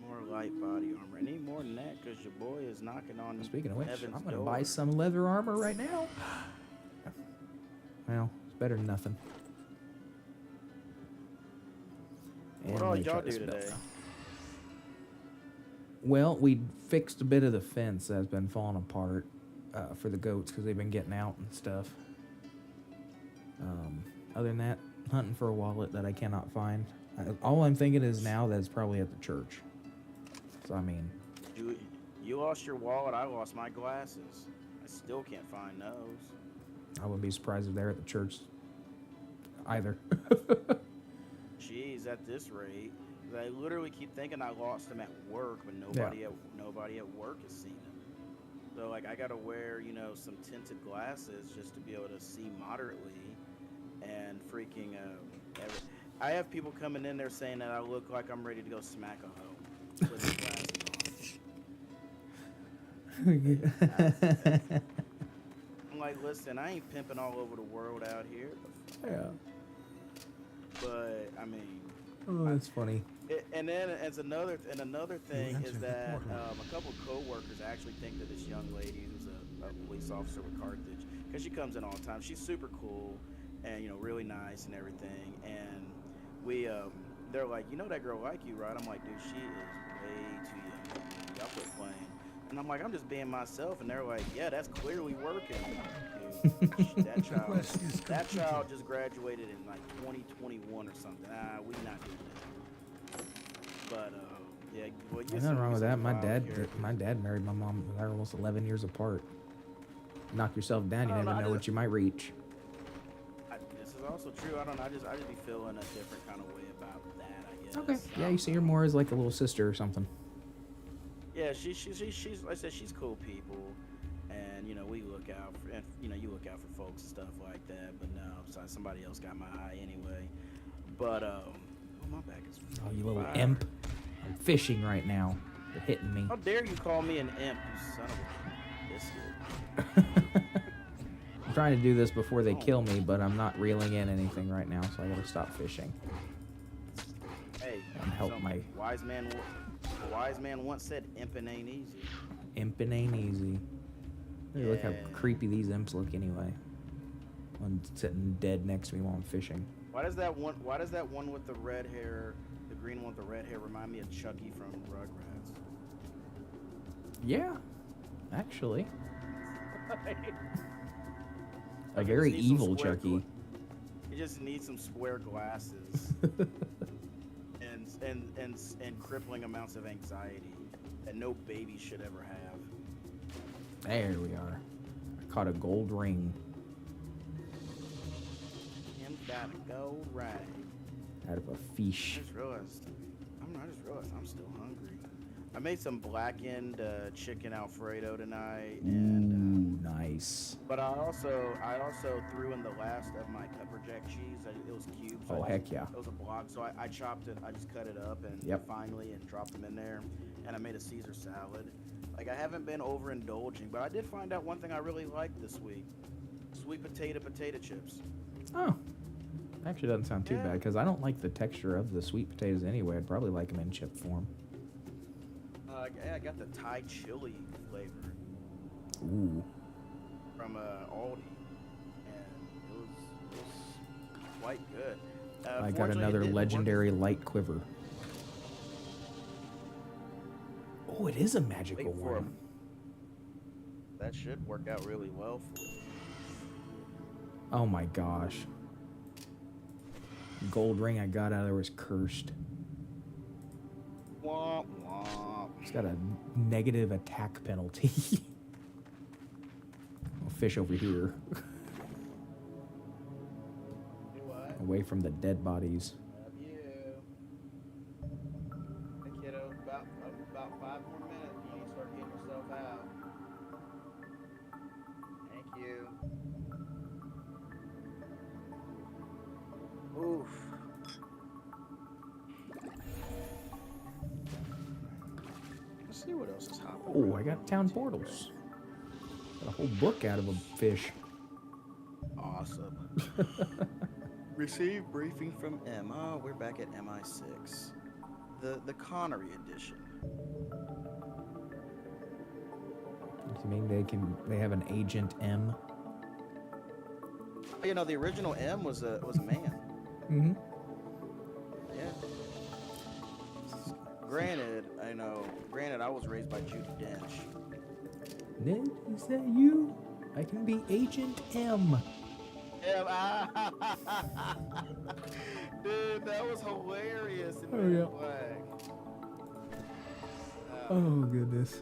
More light body armor. I need more than that because your boy is knocking on. Speaking of which, Evan's I'm gonna door. buy some leather armor right now. Well, it's better than nothing. And What all let me y'all try do this belt today? now. Well, we fixed a bit of the fence that's been falling apart for the goats because they've been getting out and stuff. Other than that, hunting for a wallet that I cannot find. All I'm thinking is now that it's probably at the church. So, I mean... You lost your wallet, I lost my glasses. I still can't find those. I wouldn't be surprised if they're at the church either. Jeez, at this rate, I literally keep thinking I lost them at work, but nobody at work has seen them. So like I gotta wear, some tinted glasses just to be able to see moderately, and freaking I have people coming in there saying that I look like I'm ready to go smack a hoe with the glasses on. I'm like, listen, I ain't pimping all over the world out here. Yeah. But I mean, Oh, that's funny. And then as another thing is that a couple of co-workers actually think that this young lady who's a police officer with Carthage, because she comes in all the time, she's super cool and really nice and everything, and they're like, that girl like you, right? I'm like, dude, she is way too young. Y'all quit playing. And I'm like, I'm just being myself, and they're like, yeah, that's clearly working. Dude, that child just graduated in like 2021 or something. We not doing that. But yeah, well, There's nothing wrong with that. My dad married my mom. They're almost 11 years apart. Knock yourself down, you never know what you might reach. This is also true. I don't know. I just be feeling a different kind of way about that, I guess. Okay. Yeah, you see her more as like a little sister or something. Yeah, she's like I said, she's cool people, and we look out for, and you look out for folks and stuff like that. But no, besides, somebody else got my eye anyway. But my back is. Oh, you little imp! I'm fishing right now. They're hitting me. How dare you call me an imp, you son of a biscuit? I'm trying to do this before they kill me, but I'm not reeling in anything right now, so I gotta stop fishing. Hey, And help some my wise man. A wise man once said, "Imping ain't easy." imping ain't easy. Hey, look how Yeah. creepy these imps look anyway. One sitting dead next to me while I'm fishing. Why does that one? Why does that one with the red hair, the green one with the red hair, remind me of Chucky from Rugrats? Yeah, actually. A Like, very he just needs some evil square Chucky. He just needs some square glasses and crippling amounts of anxiety that no baby should ever have. There we are. I caught a gold ring Him got a gold ring. out of a I fish. just realized I'm still hungry. I made some blackened chicken Alfredo tonight, and Ooh, nice. but I also threw in the last of my pepper jack cheese. It was cubes. Oh, heck yeah. It was a block, so I chopped it. I just cut it up and finely and dropped them in there, and I made a Caesar salad. Like, I haven't been overindulging, but I did find out one thing I really liked this week: sweet potato chips. Oh, actually doesn't sound too Yeah. bad because I don't like the texture of the sweet potatoes anyway. I'd probably like them in chip form. Yeah, I got the Thai chili flavor Ooh. from Aldi, and it was quite good. I got Fortunately, it another didn't work. legendary light quiver. Oh, it is a magical Wait for one. That should work out really well for you. Oh my gosh. Gold ring I got out of there was cursed. Womp womp. It's got a negative attack penalty. I'll fish over here. Do what? Away from the dead bodies. Love you. Hey kiddo, about 5 more minutes. You need to start getting yourself out. Thank you. Oof. Let's see what else is hopping. Oh, around I got on town TV. portals. Got a whole book out of a fish. Awesome. Received briefing from Emma. We're back at MI6. The Connery edition. You mean they have an Agent M? You know, the original M was a man. Mm-hmm. Yeah. Granted, I was raised by Judi Dench. Ned, is that you? I can be Agent M. Dude, that was hilarious in Oh, Men in yeah. Black. Oh goodness.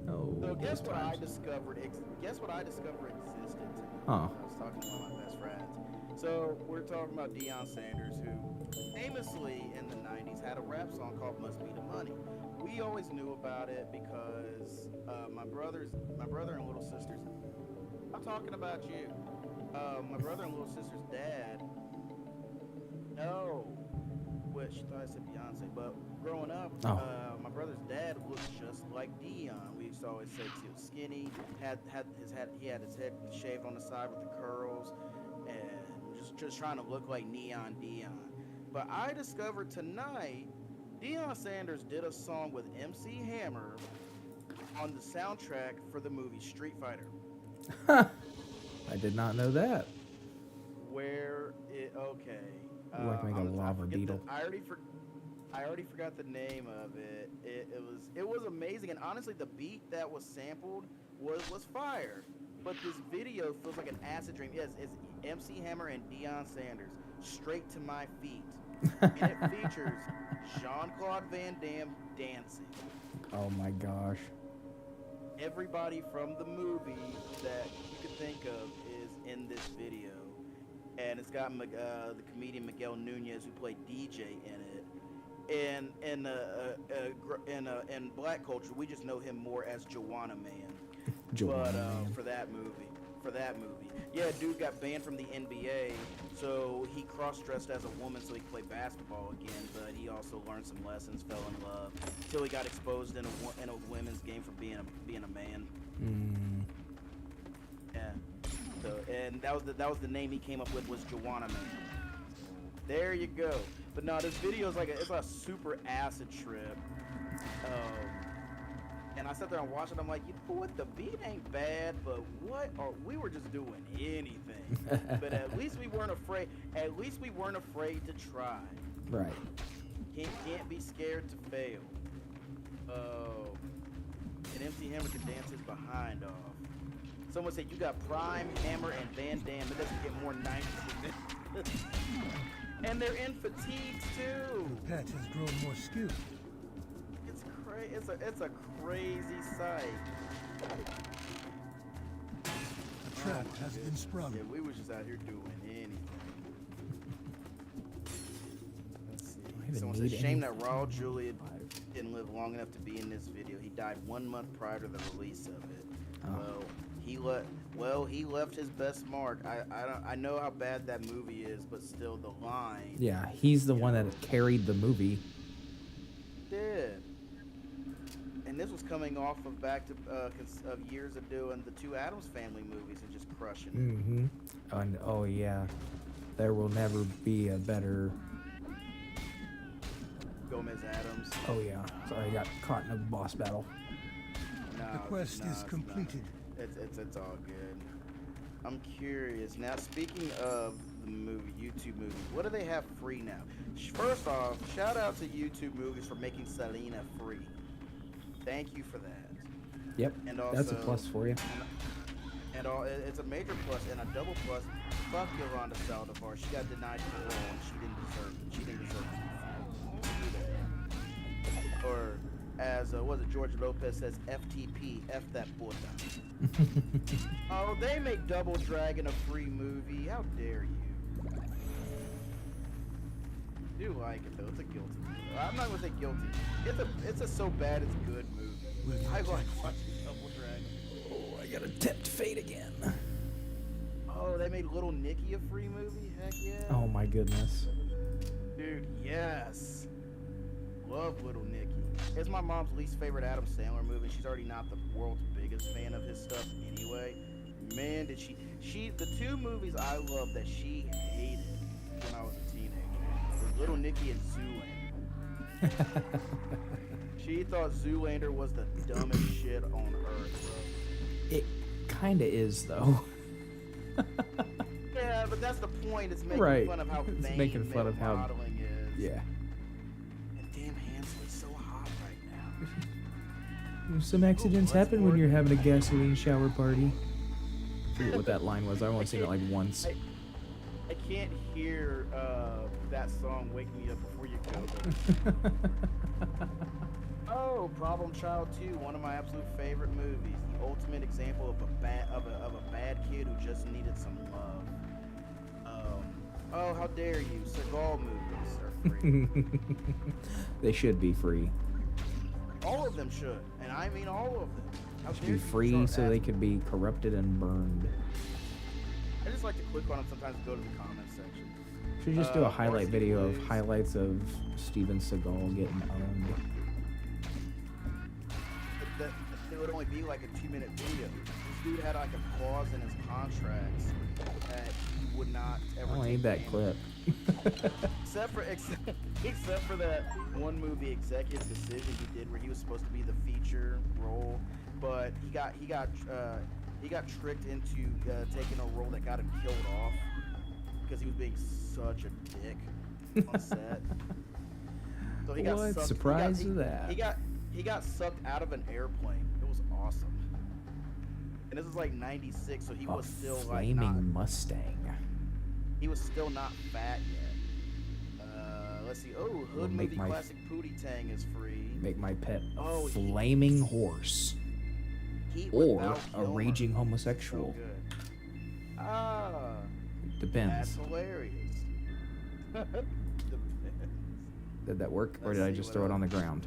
Oh. So guess those what I times. discovered? Guess what I discovered existed today? Huh. I was talking to one of my best friends. So we're talking about Deion Sanders, who famously in the '90s had a rap song called "Must Be the Money." We always knew about it because my brother and little sisters. I'm talking about you. My brother and little sister's dad. No. Which she thought I said Beyonce, but growing up, my brother's dad looked just like Deion. We used to always say he was skinny, he had his head shaved on the side with the curls, and just trying to look like Neon Deion. But I discovered tonight, Deion Sanders did a song with MC Hammer on the soundtrack for the movie Street Fighter. I did not know that. Like make a lava beetle. I already forgot the name of it. It was amazing, and honestly, the beat that was sampled was fire. But this video feels like an acid dream. Yes, it's MC Hammer and Deion Sanders, Straight to My Feet, and it features Jean-Claude Van Damme dancing. Oh my gosh. Everybody from the movie that you could think of is in this video, and it's got the comedian Miguel Nunez, who played DJ in it. And in black culture, we just know him more as Joanna Man. Joanna But Man. for that movie, yeah, dude got banned from the NBA, so he cross-dressed as a woman so he could play basketball again. But he also learned some lessons, fell in love, till he got exposed in a women's game for being a man. Yeah. So, and that was the name he came up with, was Joanna Man. There you go. But no, this video is like it's a super acid trip. And I sat there and watched it. I'm like, you know what? The beat ain't bad, but we were just doing anything. But at least we weren't afraid. At least we weren't afraid to try. Right. Can't be scared to fail. And MC Hammer can dance his behind off. Someone said you got Prime, Hammer, and Van Damme. It doesn't get more 90s than this. And they're in fatigues too. The pet has grown more skilled. It's a crazy sight. A trap has been sprung. Yeah, we was just out here doing anything. Let's see. Someone said, shame that Raul Julia didn't live long enough to be in this video. He died 1 month prior to the release of it. Oh. He left his best mark. I know how bad that movie is, but still the line. Yeah, he's the one that carried the movie. Did. And this was coming off of of years of doing the two Addams Family movies and just crushing it. Mm-hmm. And oh yeah, there will never be a better. Gomez Addams. Oh yeah, sorry, I got caught in a boss battle. The quest is completed. It's all good. I'm curious. Now, speaking of the YouTube movies, what do they have free now? First off, shout out to YouTube Movies for making Selena free. Thank you for that. Yep, and also, that's a plus for you. It's a major plus and a double plus. Fuck Yolanda Saldivar. She got denied parole and she didn't deserve it. She didn't deserve it. Or as George Lopez says, FTP, F that puta. Oh, they make Double Dragon a free movie. How dare you? I do like it though. It's a guilty. I'm not gonna say guilty. It's a so bad it's good movie. I like watching Double Dragon. Oh, I gotta tempt fate again. Oh, they made Little Nicky a free movie? Heck yeah. Oh my goodness. Dude, yes. Love Little Nicky. It's my mom's least favorite Adam Sandler movie. She's already not the world's biggest fan of his stuff anyway. Man, did she the two movies I love that she hated when I was a teenager was Little Nicky and Zoolander. She thought Zoolander was the dumbest shit on earth, bro. It kinda is though. Yeah, but that's the point. It's making fun of how vain making fun of how modeling is. Yeah. And damn, Hansley's so hot right now. Some accidents happen when you're having a gasoline shower party. I forget what that line was. I've only seen it like once. I can't hear that song "Wake Me Up Before You Go." Oh, Problem Child 2, one of my absolute favorite movies. The ultimate example of a bad kid who just needed some love. Oh, how dare you? Seagal movies are free. They should be free. All of them should, and I mean all of them. How Should dare be you free start so they asking- could be corrupted and burned. I just like to click on them sometimes and go to the comment section. Should just do a highlight Varsity video of Blues. highlights of Steven Seagal getting owned. It would only be like a 2-minute video. This dude had like a clause in his contracts that he would not ever. I take need that damage. clip. except for that one movie executive decision he did where he was supposed to be the feature role, but he got tricked into taking a role that got him killed off because he was being such a dick on set. So he got What? sucked, Surprise to that. He got sucked out of an airplane. It was awesome. And this is like '96, so he was still flaming like not, Mustang. he was still not fat yet. Let's see. Oh, Hood make movie my- classic Pootie Tang is free. Make my pet a Oh, flaming horse. Heat with Or Val a Kilmer. raging homosexual. So good. Ah, that's Depends. hilarious. Depends. Did that work, or Let's did I see just what throw it else. on the ground?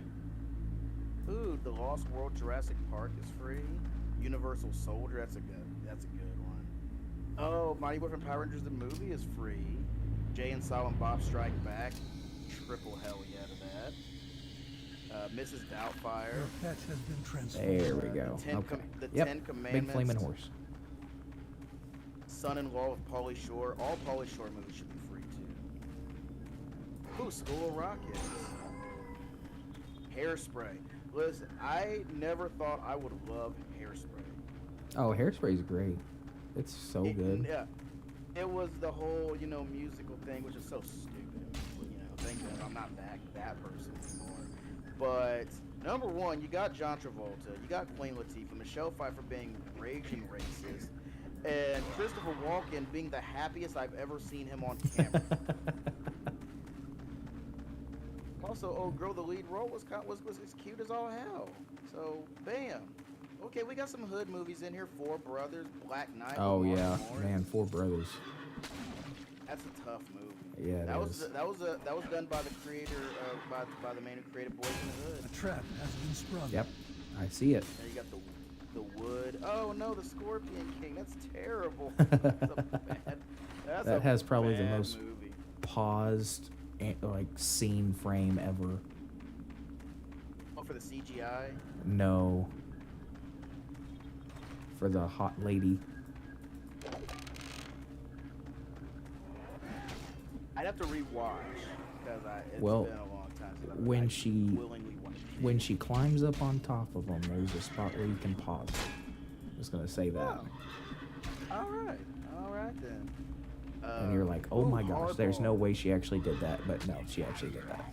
Ooh, The Lost World Jurassic Park is free. Universal Soldier, that's a good one. Oh, Mighty Morphin Power Rangers the movie is free. Jay and Silent Bob Strike Back, triple hell yeah to that. Mrs. Doubtfire. Your pet has been transformed. There we go. The Okay. the Yep. Ten Commandments. Big flaming horse. Son-in-Law of Pauly Shore. All Pauly Shore movies should be free too. Ooh, School of Rockets. Hairspray. Listen, I never thought I would love Hairspray. Oh, Hairspray's great. It's so good. Yeah. It was the whole, musical thing, which is so stupid. Thank God I'm not that person anymore. But number one, you got John Travolta, you got Queen Latifah, Michelle Pfeiffer being raging racist, and Christopher Walken being the happiest I've ever seen him on camera. Also, old girl, the lead role was as cute as all hell. So, bam. Okay, we got some hood movies in here. Four Brothers, Black Knight. Oh with yeah, Martin Lawrence. man, Four Brothers. That's a tough movie. Yeah, that is. was done by the creator, by the man who created Boys in the Hood. A trap has been sprung. Yep, I see it. And you got the wood. Oh no, the Scorpion King. That's terrible. That has probably the most movie. paused scene frame ever. Oh, for the CGI. No. For the hot lady. I'd have to rewatch because it's Well, been a long time since when I she willingly watched it. when she climbs up on top of them, there's a spot where you can pause it. I'm just gonna say that. Oh. All right then. And you're like, oh my gosh, there's no Hardball. way she actually did that. But no, she actually did that.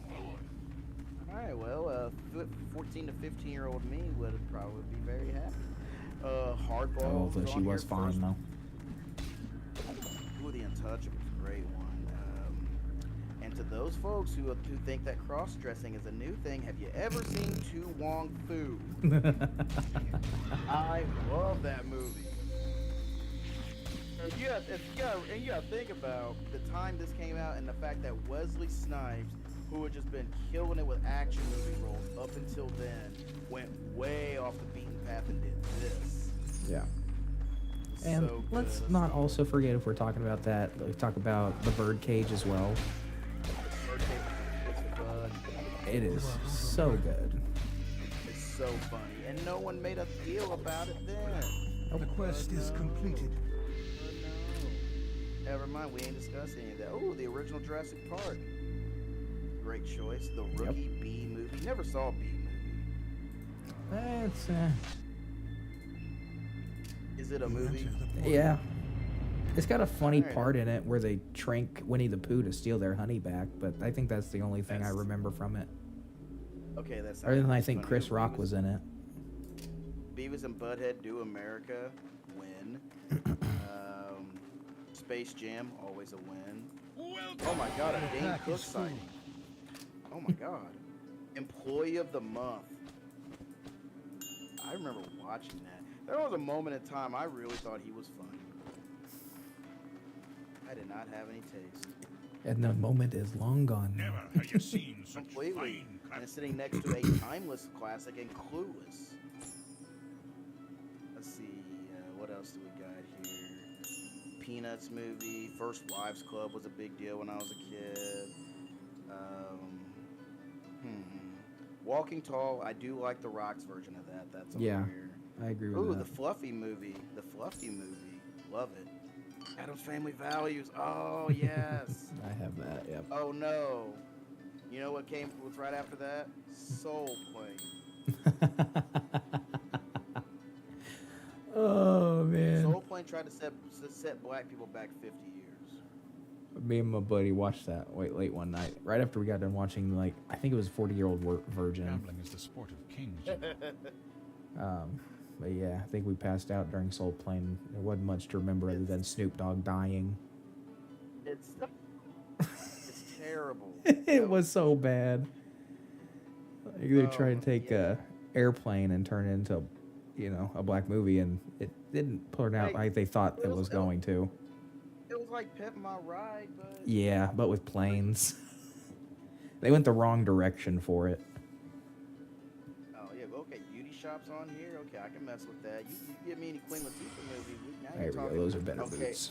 All right, well, 14 to 15-year-old me would probably be very happy. Hardball. Oh, though was she on was here fine first. though. Ooh, The Untouchables, great one. And to those folks who think that cross-dressing is a new thing, have you ever seen Tu Wong Fu? I love that movie. And you gotta think about the time this came out and the fact that Wesley Snipes, who had just been killing it with action movie roles up until then, went way off the beaten path and did this. Yeah. And So let's good. not also forget, if we're talking about that, like, talk about The Birdcage as well. It is so good. It's so funny, and no one made a deal about it then. The quest is completed. Oh, no. Never mind, we ain't discussing any of that. Oh, the original Jurassic Park. Great choice. The Rookie B movie. Never saw B movie. It's Is it a You movie? enter the portal. yeah. It's got a funny Alright. part in it where they trank Winnie the Pooh to steal their honey back, but I think that's the only thing I That's- remember from it. Okay, that's. Other than I think Chris Rock was in it. Beavis and Butthead Do America. Win. Space Jam, always a win. Oh my God, a Dane pack Cook is full. sighting. Oh my God. Employee of the Month. I remember watching that. There was a moment in time I really thought he was funny. I did not have any taste. And the moment is long gone now. Never have you seen such Completely. fine And it's sitting next to a timeless classic and Clueless. Let's see, what else do we got here? Peanuts movie. First Wives Club was a big deal when I was a kid. Walking Tall. I do like the Rock's version of that. That's over Yeah. here. I agree with Ooh, that. the Fluffy movie. The Fluffy movie. Love it. Adam's Family Values. Oh, yes. I have that, yep. Oh, no. You know what was right after that? Soul Plane. Oh, man. Soul Plane tried to set black people back 50 years. Me and my buddy watched that late one night, right after we got done watching, like, I think it was 40-Year-Old Virgin. Gambling is the sport of kings. But yeah, I think we passed out during Soul Plane. There wasn't much to remember other than Snoop Dogg dying. It's terrible. It was so bad. Like, they tried to take yeah. a airplane and turn it into, a black movie, and it didn't turn out like they thought it was going to. It was like Pimp My Ride, but... Yeah, but with planes. They went the wrong direction for it. Oh, yeah, okay, Beauty Shop's on here. Okay, I can mess with that. You give me any Queen Latifah movie. Now There you're we go. talking. Those are better Okay, boots.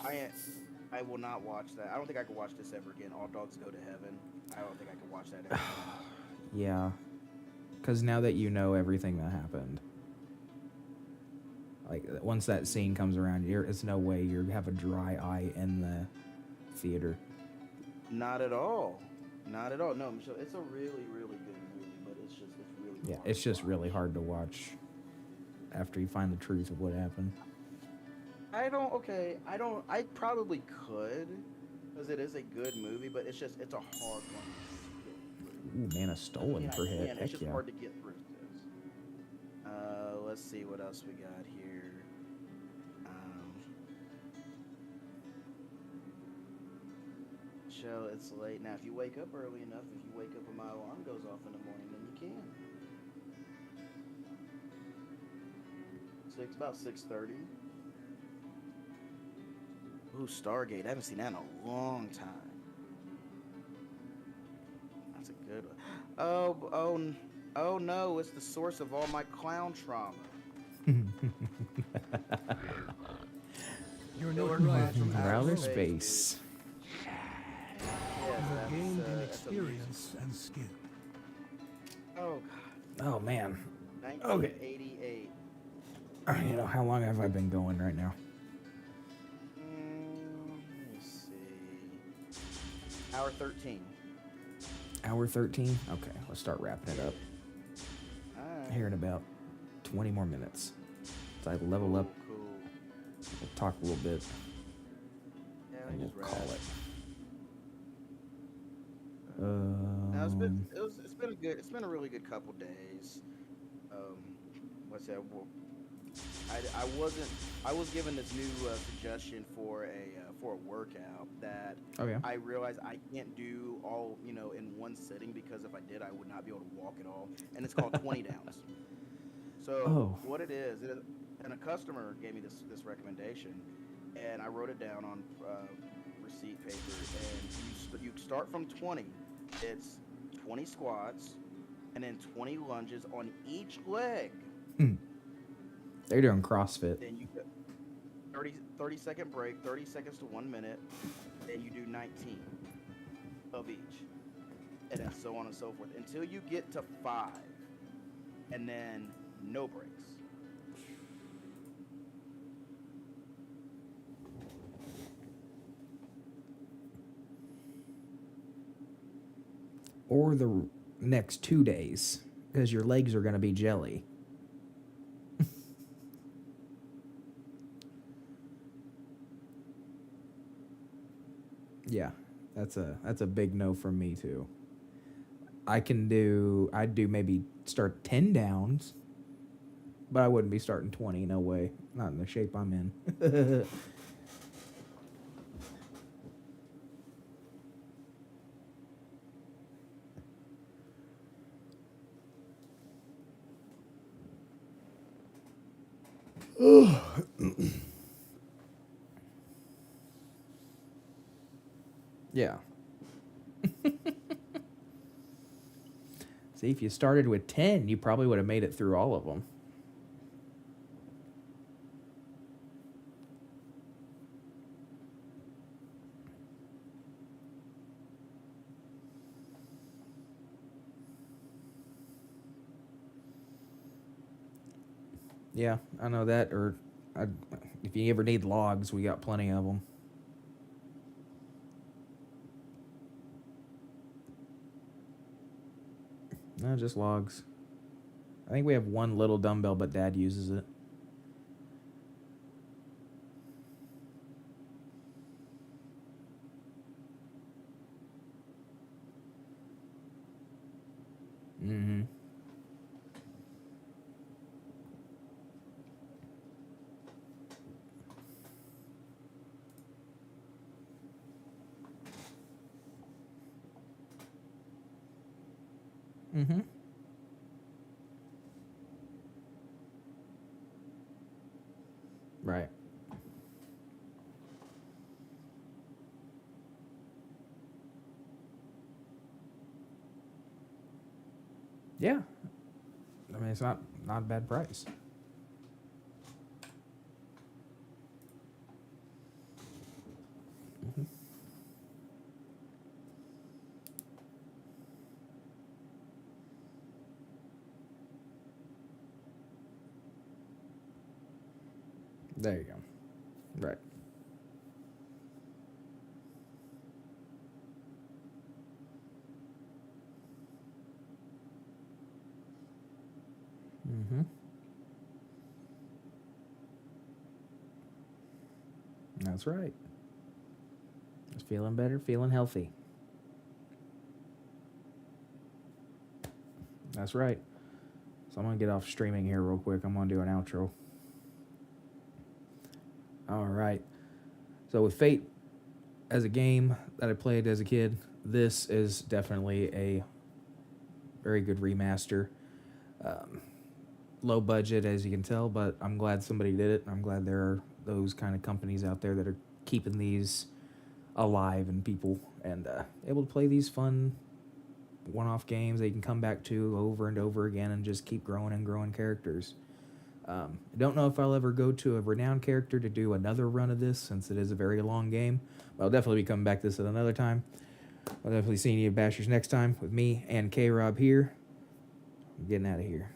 I will not watch that. I don't think I could watch this ever again. All Dogs Go to Heaven. I don't think I could watch that ever again. Yeah. Because now that you know everything that happened, like, once that scene comes around, it's no way you have a dry eye in the theater. Not at all. Not at all. No, Michelle. It's a really, really good movie, but it's really. Yeah, hard it's to just watch. really hard to watch after you find the truth of what happened. I don't. Okay, I don't. I probably could, because it is a good movie, but it's a hard one to get through. Ooh, mana Doesn't stolen mean per I hit. can't. It's Heck just yeah. hard to get through this. Let's see what else we got here. Michelle, it's late now. If you wake up early enough, if you wake up when my alarm goes off in the morning, then you can. So it's about 6:30. Ooh, Stargate. I haven't seen that in a long time. That's a good one. Oh no! It's the source of all my clown trauma. You're Killer not right Clowns from from Outer Outer Space, space. Yes, You have gained in that's a experience and skill. Oh Oh man. God. Okay. 1988. You know, how long have I been going right now? Let me see. Hour 13. Hour 13? Okay, let's start wrapping it up Alright. here in about 20 more minutes. So I level up, Cool. we'll talk a little bit, Yeah, and we we'll just call wrap. it. Now, it's been a really good couple days. What's that? Well, I was given this new suggestion for a workout that Oh yeah. I realized I can't do all in one sitting, because if I did, I would not be able to walk at all. And it's called 20 downs. So Oh. what it is, and a customer gave me this recommendation, and I wrote it down on receipt paper. And you start from 20. It's 20 squats, and then 20 lunges on each leg. They're doing CrossFit. Then you get 30-second break, 30 seconds to 1 minute. Then you do 19 of each, and then so on and so forth until you get to 5, and then no breaks. Or the next 2 days, because your legs are going to be jelly. Yeah, that's a big no from me too. I'd do maybe start 10 downs, but I wouldn't be starting 20, no way. Not in the shape I'm in. Yeah. See, if you started with 10, you probably would have made it through all of them. Yeah, I know that. Or if you ever need logs, we got plenty of them. No, just logs. I think we have one little dumbbell, but Dad uses it. Mm-hmm. Mm-hmm. Right. Yeah. I mean, it's not a bad price. Mm-hmm. There you go. Right. Mm-hmm. That's right. Just feeling better, feeling healthy. That's right. So I'm going to get off streaming here real quick. I'm going to do an outro. All right. So with Fate as a game that I played as a kid, this is definitely a very good remaster. Low budget, as you can tell, but I'm glad somebody did it. I'm glad there are those kind of companies out there that are keeping these alive and people and able to play these fun one-off games that you can come back to over and over again and just keep growing and growing characters. I don't know if I'll ever go to a renowned character to do another run of this, since it is a very long game. But I'll definitely be coming back to this at another time. I'll definitely see you Bashers next time with me and K-Rob here. I'm getting out of here.